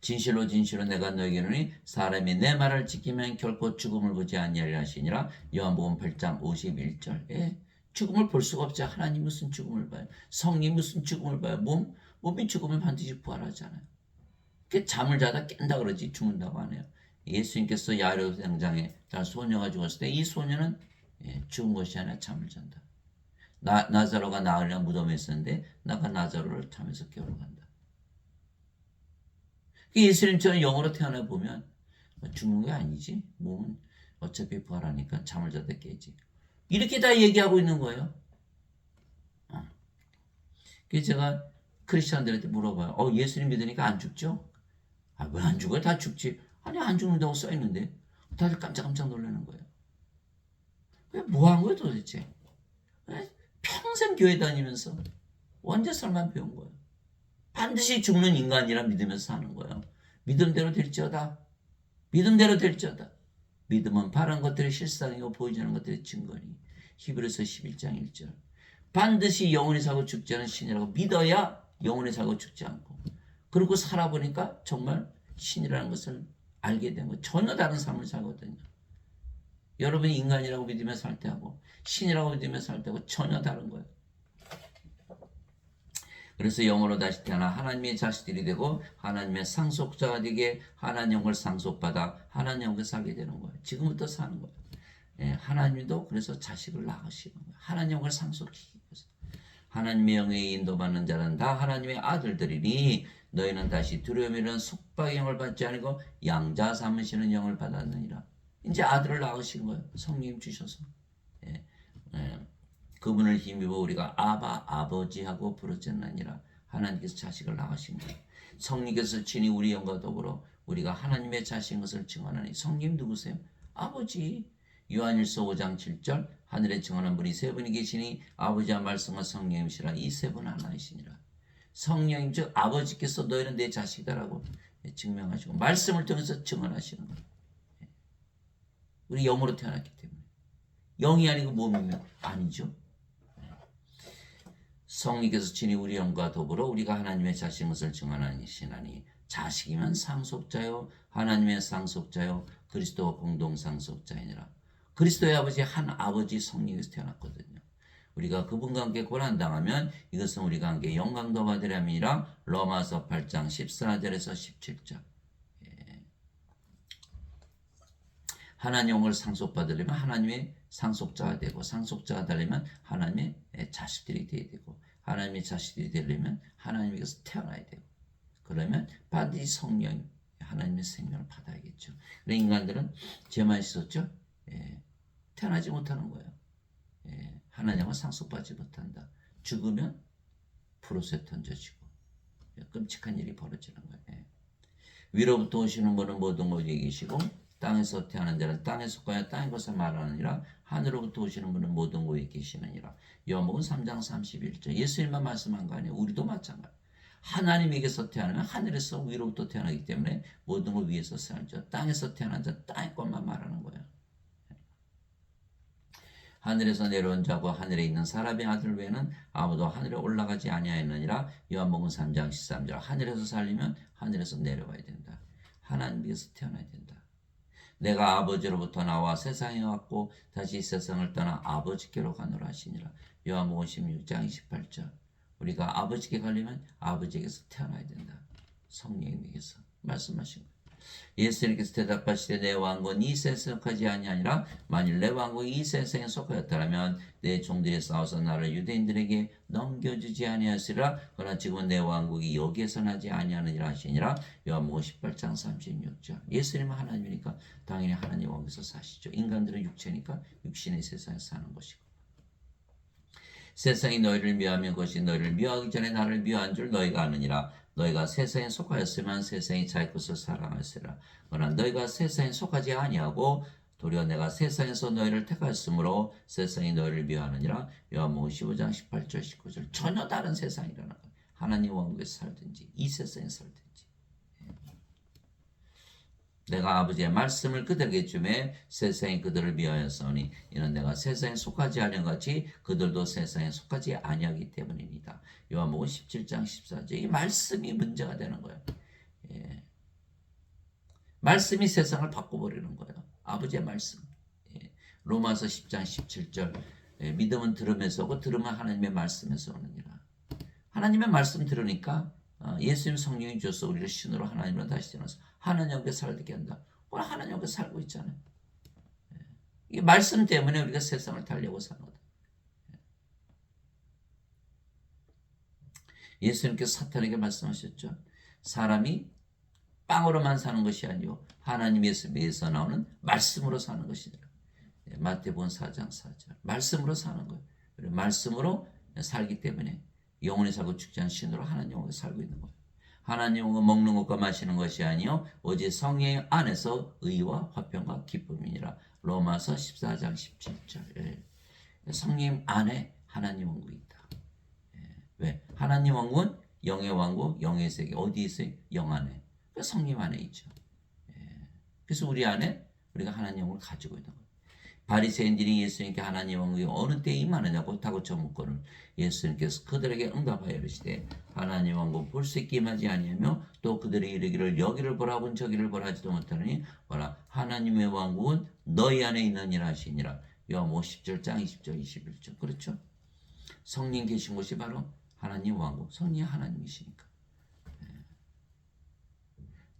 진실로 진실로 내가 너에게 이르노니 사람이 내 말을 지키면 결코 죽음을 보지 아니하리라 하시니라. 요한복음 8장 51절. 죽음을 볼 수가 없죠. 하나님 무슨 죽음을 봐요. 성령 무슨 죽음을 봐요. 몸이 죽으면 반드시 부활하잖아요. 잠을 자다 깬다 그러지 죽는다고 안 해요. 예수님께서 야이로 광장에 소녀가 죽었을 때 이 소녀는 죽은 것이 아니라 잠을 잔다. 나자로가 나으리라 무덤에 있었는데 나가 나자로를 잠에서 깨우러 간다. 예수님처럼 영으로 태어나 보면 죽는 게 아니지. 몸은 어차피 부활하니까 잠을 자다 깨지. 이렇게 다 얘기하고 있는 거예요. 그래서 제가 크리스천들한테 물어봐요. 예수님 믿으니까 안 죽죠? 왜 안 죽어요? 다 죽지. 아니 안 죽는다고 써있는데 다들 깜짝깜짝 놀라는 거예요. 뭐 한 거예요 도대체? 평생 교회 다니면서 원죄설만 배운 거예요. 반드시 죽는 인간이라 믿으면서 사는 거예요. 믿음대로 될지어다. 믿음대로 될지어다. 믿음은 바른 것들의 실상이고 보이지 않는 것들의 증거니. 히브리서 11장 1절. 반드시 영원히 살고 죽지 않은 신이라고 믿어야 영원히 살고 죽지 않고. 그리고 살아보니까 정말 신이라는 것을 알게 된 거예요. 전혀 다른 삶을 살거든요. 여러분이 인간이라고 믿으며 살 때하고 신이라고 믿으며 살 때하고 전혀 다른 거예요. 그래서 영으로 다시 태어나 하나님의 자식들이 되고 하나님의 상속자가 되게 하나님 영을 상속받아 하나님 영을 살게 되는 거예요. 지금부터 사는 거예요. 하나님도 그래서 자식을 낳으시는 거예요. 하나님 영을 상속시키기 위해서. 하나님의 영에 인도받는 자는 다 하나님의 아들들이니 너희는 다시 두려움이라는 속박의 영을 받지 아니고 양자 삼으시는 영을 받았느니라. 이제 아들을 낳으신 거예요. 성령 주셔서. 예, 예. 그분을 힘입어 우리가 아바 아버지하고 부르짖느니라. 하나님께서 자식을 낳으신 거예요. 성령께서 친히 우리 영과 더불어 우리가 하나님의 자식인 것을 증언하니. 성령 누구세요? 아버지. 요한일서 5장 7절 하늘에 증언한 분이 세 분이 계시니 아버지와 말씀과 성령이시라. 이 세 분은 하나이시니라. 성령님 즉 아버지께서 너희는 내 자식이다라고 증명하시고 말씀을 통해서 증언하시는 거예요. 우리 영으로 태어났기 때문에. 영이 아니고 몸이면 아니죠. 성령께서 친히 우리 영과 더불어 우리가 하나님의 자식인 것을 증언하시나니 자식이면 상속자요 하나님의 상속자요 그리스도와 공동 상속자이니라. 그리스도의 아버지 한 아버지 성령에서 태어났거든요. 우리가 그분과 함께 고난당하면 이것은 우리가 함께 영광도 받으려함이니라. 로마서 8장 14절에서 17절. 하나님 영을 상속받으려면 하나님의 상속자가 되고 상속자가 되려면 하나님의 자식들이 되어야 되고 하나님의 자식들이 되려면 하나님께서 태어나야 되고 그러면 반드시 성령 하나님의 생명을 받아야겠죠. 그런데 인간들은 죄만 있었죠. 태어나지 못하는 거예요. 하나님은 상속받지 못한다. 죽으면 프로세 던져지고 끔찍한 일이 벌어지는 거예요. 위로부터 오시는 분은 모든 곳에 계시고 땅에서 태어난 자는 땅에 속하여 땅의 것을 말하느니라. 하늘로부터 오시는 분은 모든 곳에 계시느니라. 요한복음 3장 31절. 예수님만 말씀한 거 아니에요. 우리도 마찬가지. 하나님에게서 태어나면 하늘에서 위로부터 태어나기 때문에 모든 것 위에서 살죠. 땅에서 태어난 자 땅의 것만 말하는 거예요. 하늘에서 내려온 자고 하늘에 있는 사람의 아들 외에는 아무도 하늘에 올라가지 아니하였느니라. 요한복음 3장 13절. 하늘에서 살리면 하늘에서 내려와야 된다. 하나님께서 태어나야 된다. 내가 아버지로부터 나와 세상에 왔고 다시 세상을 떠나 아버지께로 가노라 하시니라. 요한복음 16장 28절. 우리가 아버지께 가려면 아버지에게서 태어나야 된다. 성령님께서 말씀하신 거예요. 예수님께서 대답하시되 내 왕국은 이 세상에 속하지 아니하니라. 만일 내 왕국이 이 세상에 속하였다면 내 종들이 싸워서 나를 유대인들에게 넘겨주지 아니하였으리라. 그러나 지금은 내 왕국이 여기에서 나지 아니하느니라 하시니라. 요한복음 18장 36절. 예수님은 하나님이니까 당연히 하나님 왕국에서 사시죠. 인간들은 육체니까 육신의 세상에서 사는 것이고. 세상이 너희를 미워하면 그것이 너희를 미워하기 전에 나를 미워한 줄 너희가 아느니라. 너희가 세상에 속하였으면 세상이 자기 것을 사랑하였으리라. 그러나 너희가 세상에 속하지 아니하고 도리어 내가 세상에서 너희를 택하였으므로 세상이 너희를 미워하느니라. 요한복음 15장 18절 19절. 전혀 다른 세상이라는 거예요. 하나님 왕국에서 살든지 이 세상에 살든지. 내가 아버지의 말씀을 그들에게 주매 세상이 그들을 미워하였으니 이는 내가 세상에 속하지 아니한 같이 그들도 세상에 속하지 아니하기 때문입니다. 요한복음 17장 14절. 이 말씀이 문제가 되는 거예요. 말씀이 세상을 바꿔버리는 거예요. 아버지의 말씀. 로마서 10장 17절. 믿음은 들음에서 오고 들음은 하나님의 말씀에서 오느니라. 하나님의 말씀 들으니까 예수님 성령이 주셔서 우리를 신으로 하나님으로 다시 태어나서 하나님 앞에 살게 한다. 오늘 하나님 앞에 살고 있잖아요. 이 말씀 때문에 우리가 세상을 달려고 사는 거다. 예수님께서 사탄에게 말씀하셨죠. 사람이 빵으로만 사는 것이 아니요 하나님에서 나오는 말씀으로 사는 것이다. 마태복음 4장 4절. 말씀으로 사는 거예요. 말씀으로 살기 때문에 영원히 살고 죽지 않은 신으로 하나님 영원히 살고 있는 거예요. 하나님 영은 먹는 것과 마시는 것이 아니요 오직 성령 안에서 의와 화평과 기쁨이니라. 로마서 14장 17절. 성령 안에 하나님 왕국이 있다. 왜? 하나님 왕국은 영의 왕국, 영의 세계. 어디 있어요? 영 안에. 성령 안에 있죠. 그래서 우리 안에 우리가 하나님 왕국을 가지고 있는 거예요. 바리새인들이 예수님께 하나님 왕국이 어느 때에 임하느냐고 다그쳐 묻거늘 예수님께서 그들에게 응답하여 이르시되 하나님 왕국 볼 수 있게 임하지 아니하며 또 그들이 이르기를 여기를 보라 본 저기를 보라 하지도 못하느니 보라 하나님의 왕국은 너희 안에 있느니라 하시니라. 요한복음 10장 20절 21절. 그렇죠? 성령 계신 곳이 바로 하나님 왕국. 성령이 하나님이시니까.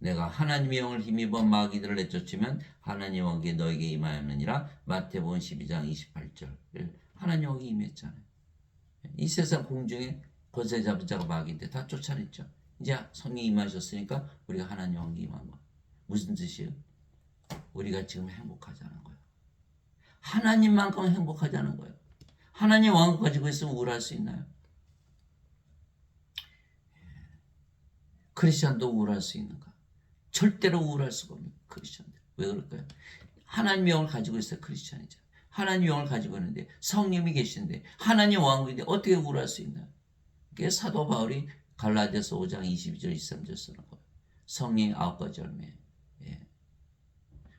내가 하나님의 영을 힘입어 마귀들을 내쫓으면 하나님 왕국이 너에게 임하였느니라. 마태복음 12장 28절. 하나님 왕국이 임했잖아요. 이 세상 공중에 권세 잡은 자가 마귀인데 다 쫓아냈죠. 이제 성령이 임하셨으니까 우리가 하나님 왕이 임한 거예요. 무슨 뜻이에요? 우리가 지금 행복하자는 거예요. 하나님만큼 행복하자는 거예요. 하나님 왕국 가지고 있으면 우울할 수 있나요? 크리스천도 우울할 수 있는가? 절대로 우울할 수가 없는 크리스천들. 왜 그럴까요? 하나님의 영을 가지고 있어요. 크리스천이죠. 하나님의 영을 가지고 있는데 성령이 계신데 하나님 왕국인데 어떻게 우울할 수 있나요? 그게 사도 바울이 갈라디아서 5장 22절 23절 쓰는 거예요. 성령의 9가지 열매. 예.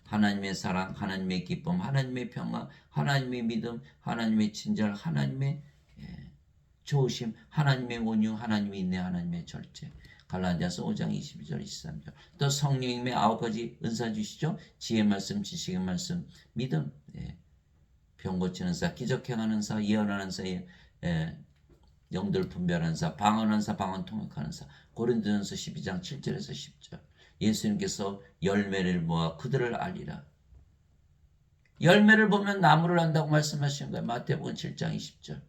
하나님의 사랑, 하나님의 기쁨, 하나님의 평강, 하나님의 믿음, 하나님의 친절, 하나님의 좋으심, 하나님의 온유, 하나님의 인내, 하나님의 절제. 갈라디아서 5장 22절 23절. 또 성령님의 9가지 은사 주시죠. 지혜 말씀, 지식의 말씀, 믿음, 병 고치는 사, 기적 행하는 사, 예언하는 사, 영들 분별하는 사, 방언하는 사, 방언 통역하는 사. 고린도전서 12장 7절에서 10절. 예수님께서 열매를 모아 그들을 알리라. 열매를 보면 나무를 안다고 말씀하시는 거예요. 마태복음 7장 20절.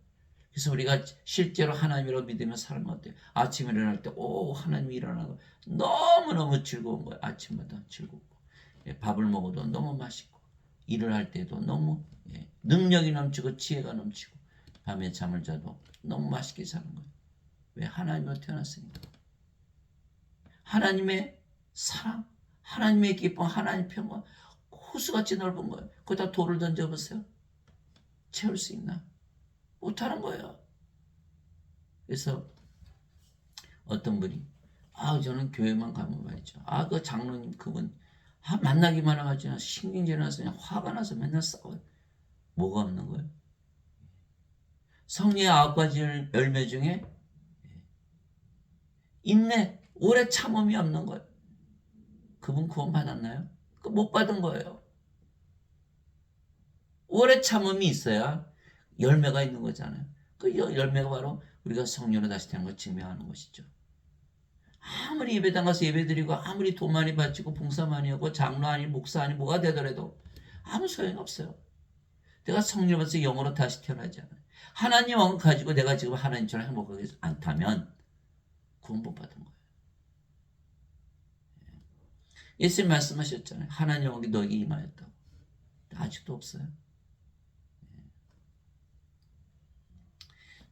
그래서 우리가 실제로 하나님으로 믿으며 살면 어때요? 아침에 일어날 때 하나님이 일어나고 너무너무 즐거운 거예요. 아침마다 즐겁고 밥을 먹어도 너무 맛있고 일을 할 때도 너무 능력이 넘치고 지혜가 넘치고 밤에 잠을 자도 너무 맛있게 자는 거예요. 왜? 하나님으로 태어났으니까. 하나님의 사랑, 하나님의 기쁨, 하나님의 평강 호수같이 넓은 거예요. 거기다 돌을 던져보세요. 채울 수 있나? 못하는 거예요. 그래서 어떤 분이 저는 교회만 가면 말이죠. 그 장로님 그분 만나기만 하면 신경질 나서 그냥 화가 나서 맨날 싸워요. 뭐가 없는 거예요? 성령의 9가지 열매 중에 인내, 오래 참음이 없는 거예요. 그분 구원 받았나요? 못 받은 거예요. 오래 참음이 있어야 열매가 있는 거잖아요. 그 열매가 바로 우리가 성령으로 다시 되는 걸 증명하는 것이죠. 아무리 예배당 가서 예배드리고 아무리 돈 많이 바치고 봉사 많이 하고 장로 아니 목사 아니 뭐가 되더라도 아무 소용이 없어요. 내가 성령 받아서 영으로 다시 태어나지 않아요. 하나님 왕을 가지고 내가 지금 하나님처럼 행복하지 않다면 구원 못 받은 거예요. 예수님 말씀하셨잖아요. 하나님 왕이 너에게 임하였다고. 아직도 없어요.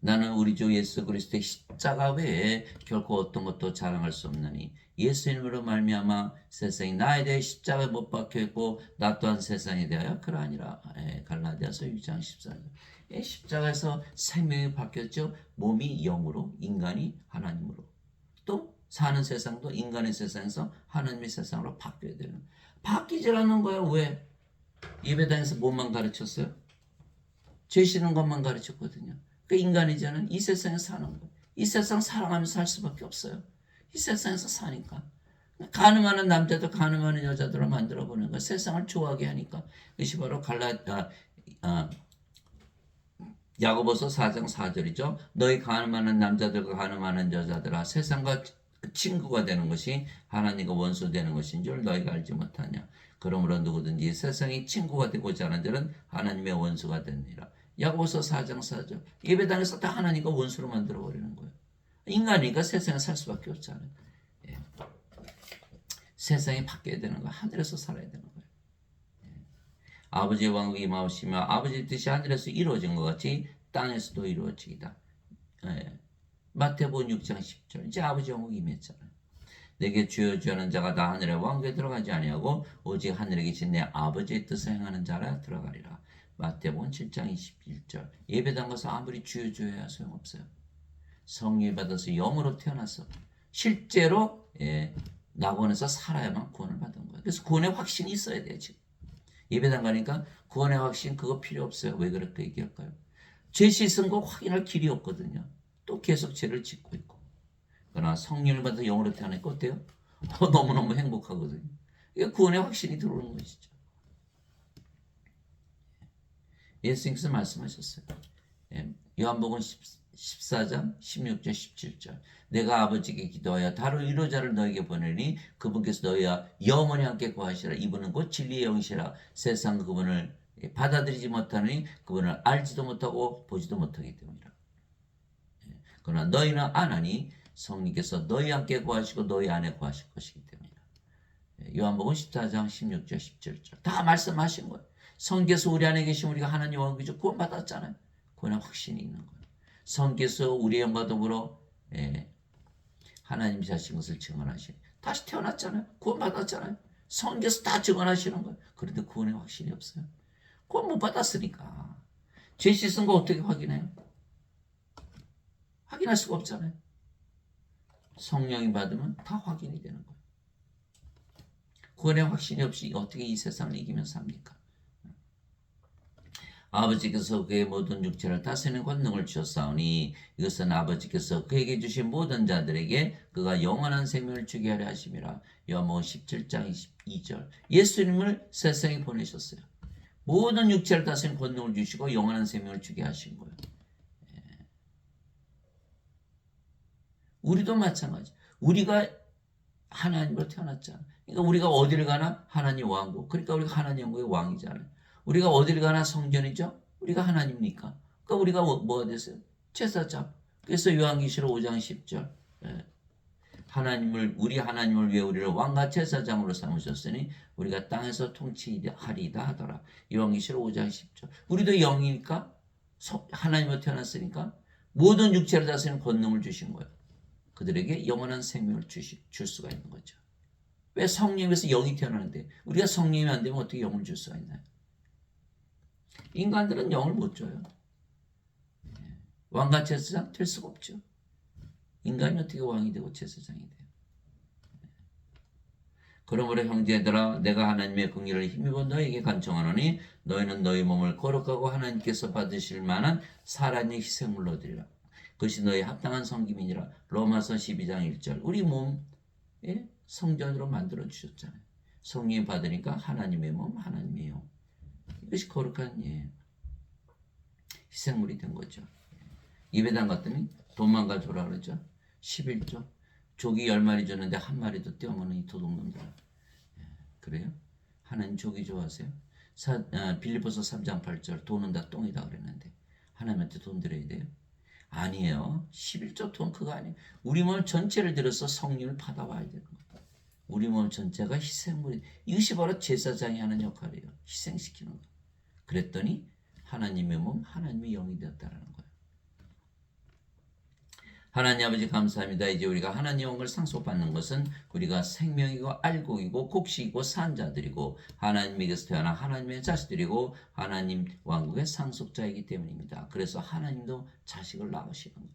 나는 우리 주 예수 그리스도의 십자가 외에 결코 어떤 것도 자랑할 수 없느니 예수님으로 말미암아 세상이 나에 대해 십자가에 못 박혀 있고 나 또한 세상에 대하여 그러하니라. 갈라디아서 6장 14절. 십자가에서 생명이 바뀌었죠. 몸이 영으로, 인간이 하나님으로. 또 사는 세상도 인간의 세상에서 하나님의 세상으로 바뀌어야 되는. 바뀌질 않는 거예요. 왜? 예배당에서 뭐만 가르쳤어요? 죄 씻는 것만 가르쳤거든요. 그 인간이자는 이 세상에 사는 거예요. 이 세상 사랑하면서 살 수밖에 없어요. 이 세상에서 사니까. 가늠하는 남자도 가늠하는 여자들로 만들어보는 거예요. 세상을 좋아하게 하니까. 그것이 바로 야고보서 4장 4절이죠. 너희 가늠하는 남자들과 가늠하는 여자들아 세상과 친구가 되는 것이 하나님과 원수 되는 것인 줄 너희가 알지 못하냐. 그러므로 누구든지 세상이 친구가 되고자 하는 자는 하나님의 원수가 되느니라. 야고보서 4장 4절. 예배당에서 다 하나님과 원수로 만들어버리는 거예요. 인간이니까 세상에 살 수밖에 없잖아요. 세상에 바뀌어야 되는 거예요. 하늘에서 살아야 되는 거예요. 아버지의 왕국이 임하시며 아버지의 뜻이 하늘에서 이루어진 것 같이 땅에서도 이루어지이다. 마태복음 6장 10절. 이제 아버지 왕국이 임했잖아요. 내게 주여 주여 하는 자가 다 하늘의 왕국에 들어가지 아니하고 오직 하늘에 계신 내 아버지의 뜻을 행하는 자라 들어가리라. 마태복음 7장 21절. 예배당 가서 아무리 주여 주여 해야 소용없어요. 성령 받아서 영으로 태어나서 실제로 낙원에서 살아야만 구원을 받은 거예요. 그래서 구원의 확신이 있어야 돼요. 지금 예배당 가니까 구원의 확신 그거 필요 없어요. 왜 그렇게 얘기할까요? 죄 씻은 거 확인할 길이 없거든요. 또 계속 죄를 짓고 있고. 그러나 성령을 받아서 영으로 태어나니까 어때요? 너무너무 행복하거든요. 이게 구원의 확신이 들어오는 것이죠. 예수님께서 말씀하셨어요. 요한복음 14장 16절 17절. 내가 아버지께 기도하여 다른 위로자를 너에게 보내니 그분께서 너희와 영원히 함께 거하시라. 이분은 곧 진리의 영이시라. 세상 그분을 받아들이지 못하니 그분을 알지도 못하고 보지도 못하기 때문이라. 그러나 너희는 안 하니 성령께서 너희 함께 거하시고 너희 안에 거하실 것이기 때문이라. 요한복음 14장 16절 17절 다 말씀하신 거예요. 성령께서 우리 안에 계시면 우리가 하나님 왕국이죠. 구원받았잖아요. 구원의 확신이 있는 거예요. 성령께서 우리의 영과 더불어 하나님 자신 것을 증언하시니 다시 태어났잖아요. 구원받았잖아요. 성령께서 다 증언하시는 거예요. 그런데 구원의 확신이 없어요. 구원 못 받았으니까. 죄 씻은 거 어떻게 확인해요? 확인할 수가 없잖아요. 성령이 받으면 다 확인이 되는 거예요. 구원의 확신이 없이 어떻게 이 세상을 이기면서 삽니까? 아버지께서 그의 모든 육체를 다스리는 권능을 주셨사오니 이것은 아버지께서 그에게 주신 모든 자들에게 그가 영원한 생명을 주게 하려 하심이라. 요한복음 17장 22절 예수님을 세상에 보내셨어요. 모든 육체를 다스리는 권능을 주시고 영원한 생명을 주게 하신 거예요. 우리도 마찬가지. 우리가 하나님으로 태어났잖아. 그러니까 우리가 어디를 가나 하나님 왕국. 그러니까 우리가 하나님 왕국의 왕이잖아요. 우리가 어디를 가나 성전이죠. 우리가 하나님이니까. 그러니까 우리가 뭐가 됐어요? 제사장. 그래서 요한계시록 5장 10절 우리 하나님을 위해 우리를 왕과 제사장으로 삼으셨으니 우리가 땅에서 통치하리이다 하더라. 요한계시록 5장 10절 우리도 영이니까 하나님으로 태어났으니까 모든 육체를 다스리는 권능을 주신 거예요. 그들에게 영원한 생명을 줄 수가 있는 거죠. 왜 성령에서 영이 태어나는데 우리가 성령이 안 되면 어떻게 영을 줄 수가 있나요? 인간들은 영을 못 줘요. 왕과 제사장 될 수가 없죠. 인간이 어떻게 왕이 되고 제사장이 돼요? 그러므로 형제들아 내가 하나님의 긍휼을 힘입어 너에게 간청하노니 너희는 너희 몸을 거룩하고 하나님께서 받으실 만한 살아있는 희생물로 드리라. 그것이 너희 합당한 섬김이니라. 로마서 12장 1절 우리 몸 성전으로 만들어 주셨잖아요. 성령 받으니까 하나님의 몸 하나님의 영 이것이 거룩한 희생물이 된 거죠. 예배당 갔더니 돈만 가져오라 그러죠. 11조 조기 10마리 줬는데 한 마리도 떼어먹는 이 도둑놈들. 그래요? 하나님 조기 좋아하세요? 빌립보서 3장 8절 돈은 다 똥이다 그랬는데 하나님한테 돈 드려야 돼요? 아니에요. 11조 돈 그거 아니에요. 우리 몸 전체를 들어서 성령을 받아와야 되는 거예요. 우리 몸 전체가 희생물이 이것이 바로 제사장이 하는 역할이에요. 희생시키는 거. 그랬더니 하나님의 몸 하나님의 영이 되었다는 거예요. 하나님 아버지 감사합니다. 이제 우리가 하나님 영을 상속받는 것은 우리가 생명이고 알곡이고 곡식이고 산 자들이고 하나님에게서 태어난 하나님의 자식들이고 하나님 왕국의 상속자이기 때문입니다. 그래서 하나님도 자식을 낳으시는 거예요.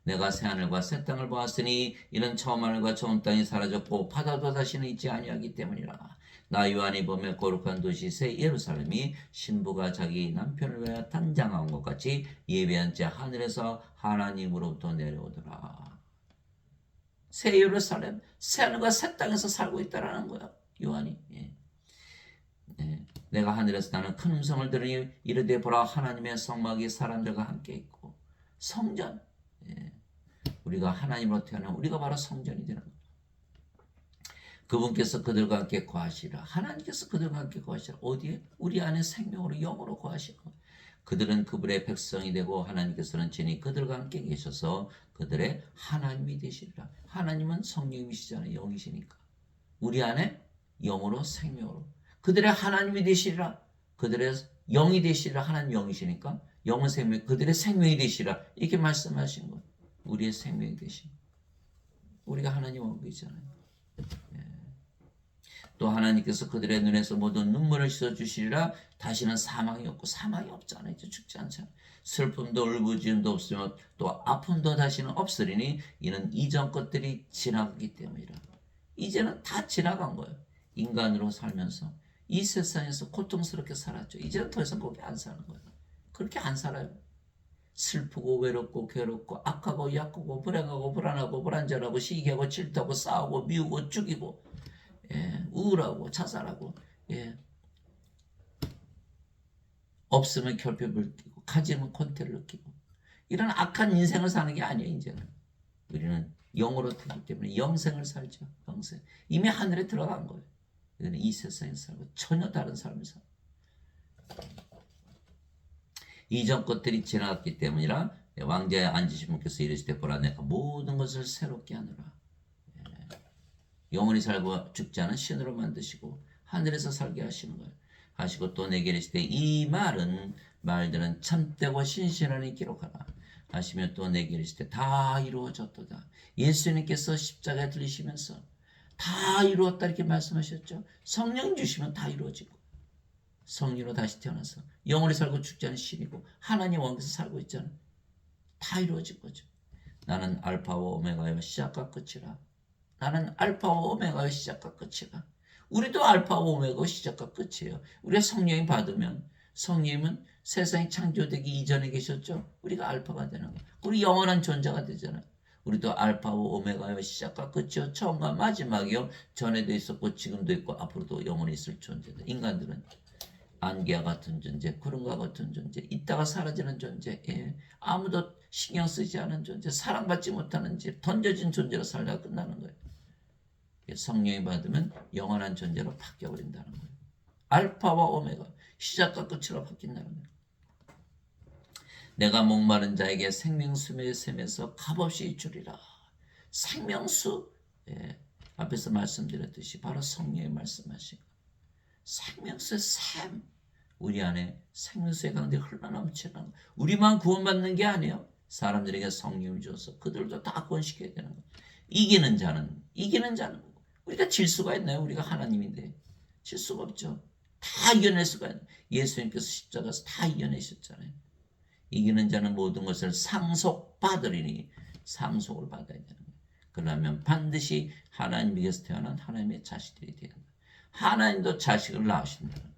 내가 새하늘과 새 땅을 보았으니 이는 처음 하늘과 처음 땅이 사라졌고 바다도 다시는 있지 아니하기 때문이라. 나 요한이 보며 거룩한 도시 새 예루살렘이 신부가 자기 남편을 위하여 단장한 것 같이 예배한 자 하늘에서 하나님으로부터 내려오더라. 새 예루살렘, 새 하늘과 새 땅에서 살고 있다라는 거야. 요한이. 내가 하늘에서 나는 큰 음성을 들으니 이르되 보라 하나님의 성막이 사람들과 함께 있고 성전. 우리가 하나님으로 태어난 우리가 바로 성전이 되는 거예요. 그분께서 그들과 함께 거하시라. 하나님께서 그들과 함께 거하시라. 어디에? 우리 안에 생명으로 영으로 거하시는 거예요. 그들은 그분의 백성이 되고 하나님께서는 친히 그들과 함께 계셔서 그들의 하나님이 되시리라. 하나님은 성령이시잖아요. 영이시니까. 우리 안에 영으로 생명으로 그들의 하나님이 되시리라. 그들의 영이 되시리라. 하나님 영이시니까 영은 생명, 그들의 생명이 되시리라. 이렇게 말씀하신 거예요. 우리의 생명이 되신 우리가 하나님 왕국이잖아요. 또 하나님께서 그들의 눈에서 모든 눈물을 씻어주시리라. 다시는 사망이 없고 사망이 없잖아요. 이제 죽지 않잖아요. 슬픔도 울부짖음도 없으며 또 아픔도 다시는 없으리니 이는 이전 것들이 지나가기 때문이라. 이제는 다 지나간 거예요. 인간으로 살면서 이 세상에서 고통스럽게 살았죠. 이제는 더 이상 거기 안 사는 거예요. 그렇게 안 살아요. 슬프고 외롭고 괴롭고 악하고 약하고 불행하고 불안하고 불안전하고 시기하고 질투하고 싸우고 미우고 죽이고 우울하고 자살하고 없으면 결핍을 느끼고 가지면 권태를 느끼고 이런 악한 인생을 사는 게 아니에요. 이제는 우리는 영으로 되기 때문에 영생을 살죠. 영생 이미 하늘에 들어간 거예요. 이제는 이 세상에서 살고 전혀 다른 삶을 살고 이전 것들이 지나갔기 때문이라. 왕자에 앉으신 분께서 이르시되 보라 내가 모든 것을 새롭게 하노라. 영원히 살고 죽지 않은 신으로 만드시고 하늘에서 살게 하시는 거예요. 하시고 또 내게 이르시되 이 말들은 참되고 신실하니 기록하라. 하시며 또 내게 이르시되 다 이루어졌도다. 예수님께서 십자가에 들리시면서 다 이루었다 이렇게 말씀하셨죠. 성령 주시면 다 이루어지고 성령으로 다시 태어나서 영원히 살고 죽지 않은 신이고 하나님 왕에서 살고 있잖아요. 다 이루어진 거죠. 나는 알파와 오메가요 시작과 끝이라. 나는 알파와 오메가의 시작과 끝이라. 우리도 알파와 오메가의 시작과 끝이에요. 우리가 성령이 받으면 성령님은 세상이 창조되기 이전에 계셨죠. 우리가 알파가 되는 거예요. 우리 영원한 존재가 되잖아요. 우리도 알파와 오메가의 시작과 끝이요 처음과 마지막이요 전에도 있었고 지금도 있고 앞으로도 영원히 있을 존재다. 인간들은 안개와 같은 존재, 구름과 같은 존재, 있다가 사라지는 존재, 아무도 신경 쓰지 않은 존재, 사랑받지 못하는 집, 던져진 존재로 살다가 끝나는 거예요. 성령이 받으면 영원한 존재로 바뀌어버린다는 거예요. 알파와 오메가, 시작과 끝으로 바뀐다는 거예요. 내가 목마른 자에게 생명수의 샘에서 값없이 주리라. 생명수, 앞에서 말씀드렸듯이 바로 성령이 말씀하신 거예요. 생명수의 샘, 우리 안에 생명수의 강들이 흘러넘치는 우리만 구원받는 게 아니에요. 사람들에게 성령을 주어서 그들도 다 구원시켜야 되는 거예요. 이기는 자는 우리가 질 수가 있나요? 우리가 하나님인데 질 수가 없죠. 다 이겨낼 수가 있나요? 예수님께서 십자가에서 다 이겨내셨잖아요. 이기는 자는 모든 것을 상속받으리니 상속을 받아야 되는 거예요. 그러면 반드시 하나님에게서 태어난 하나님의 자식들이 되는 거예요. 하나님도 자식을 낳으신다는 거예요.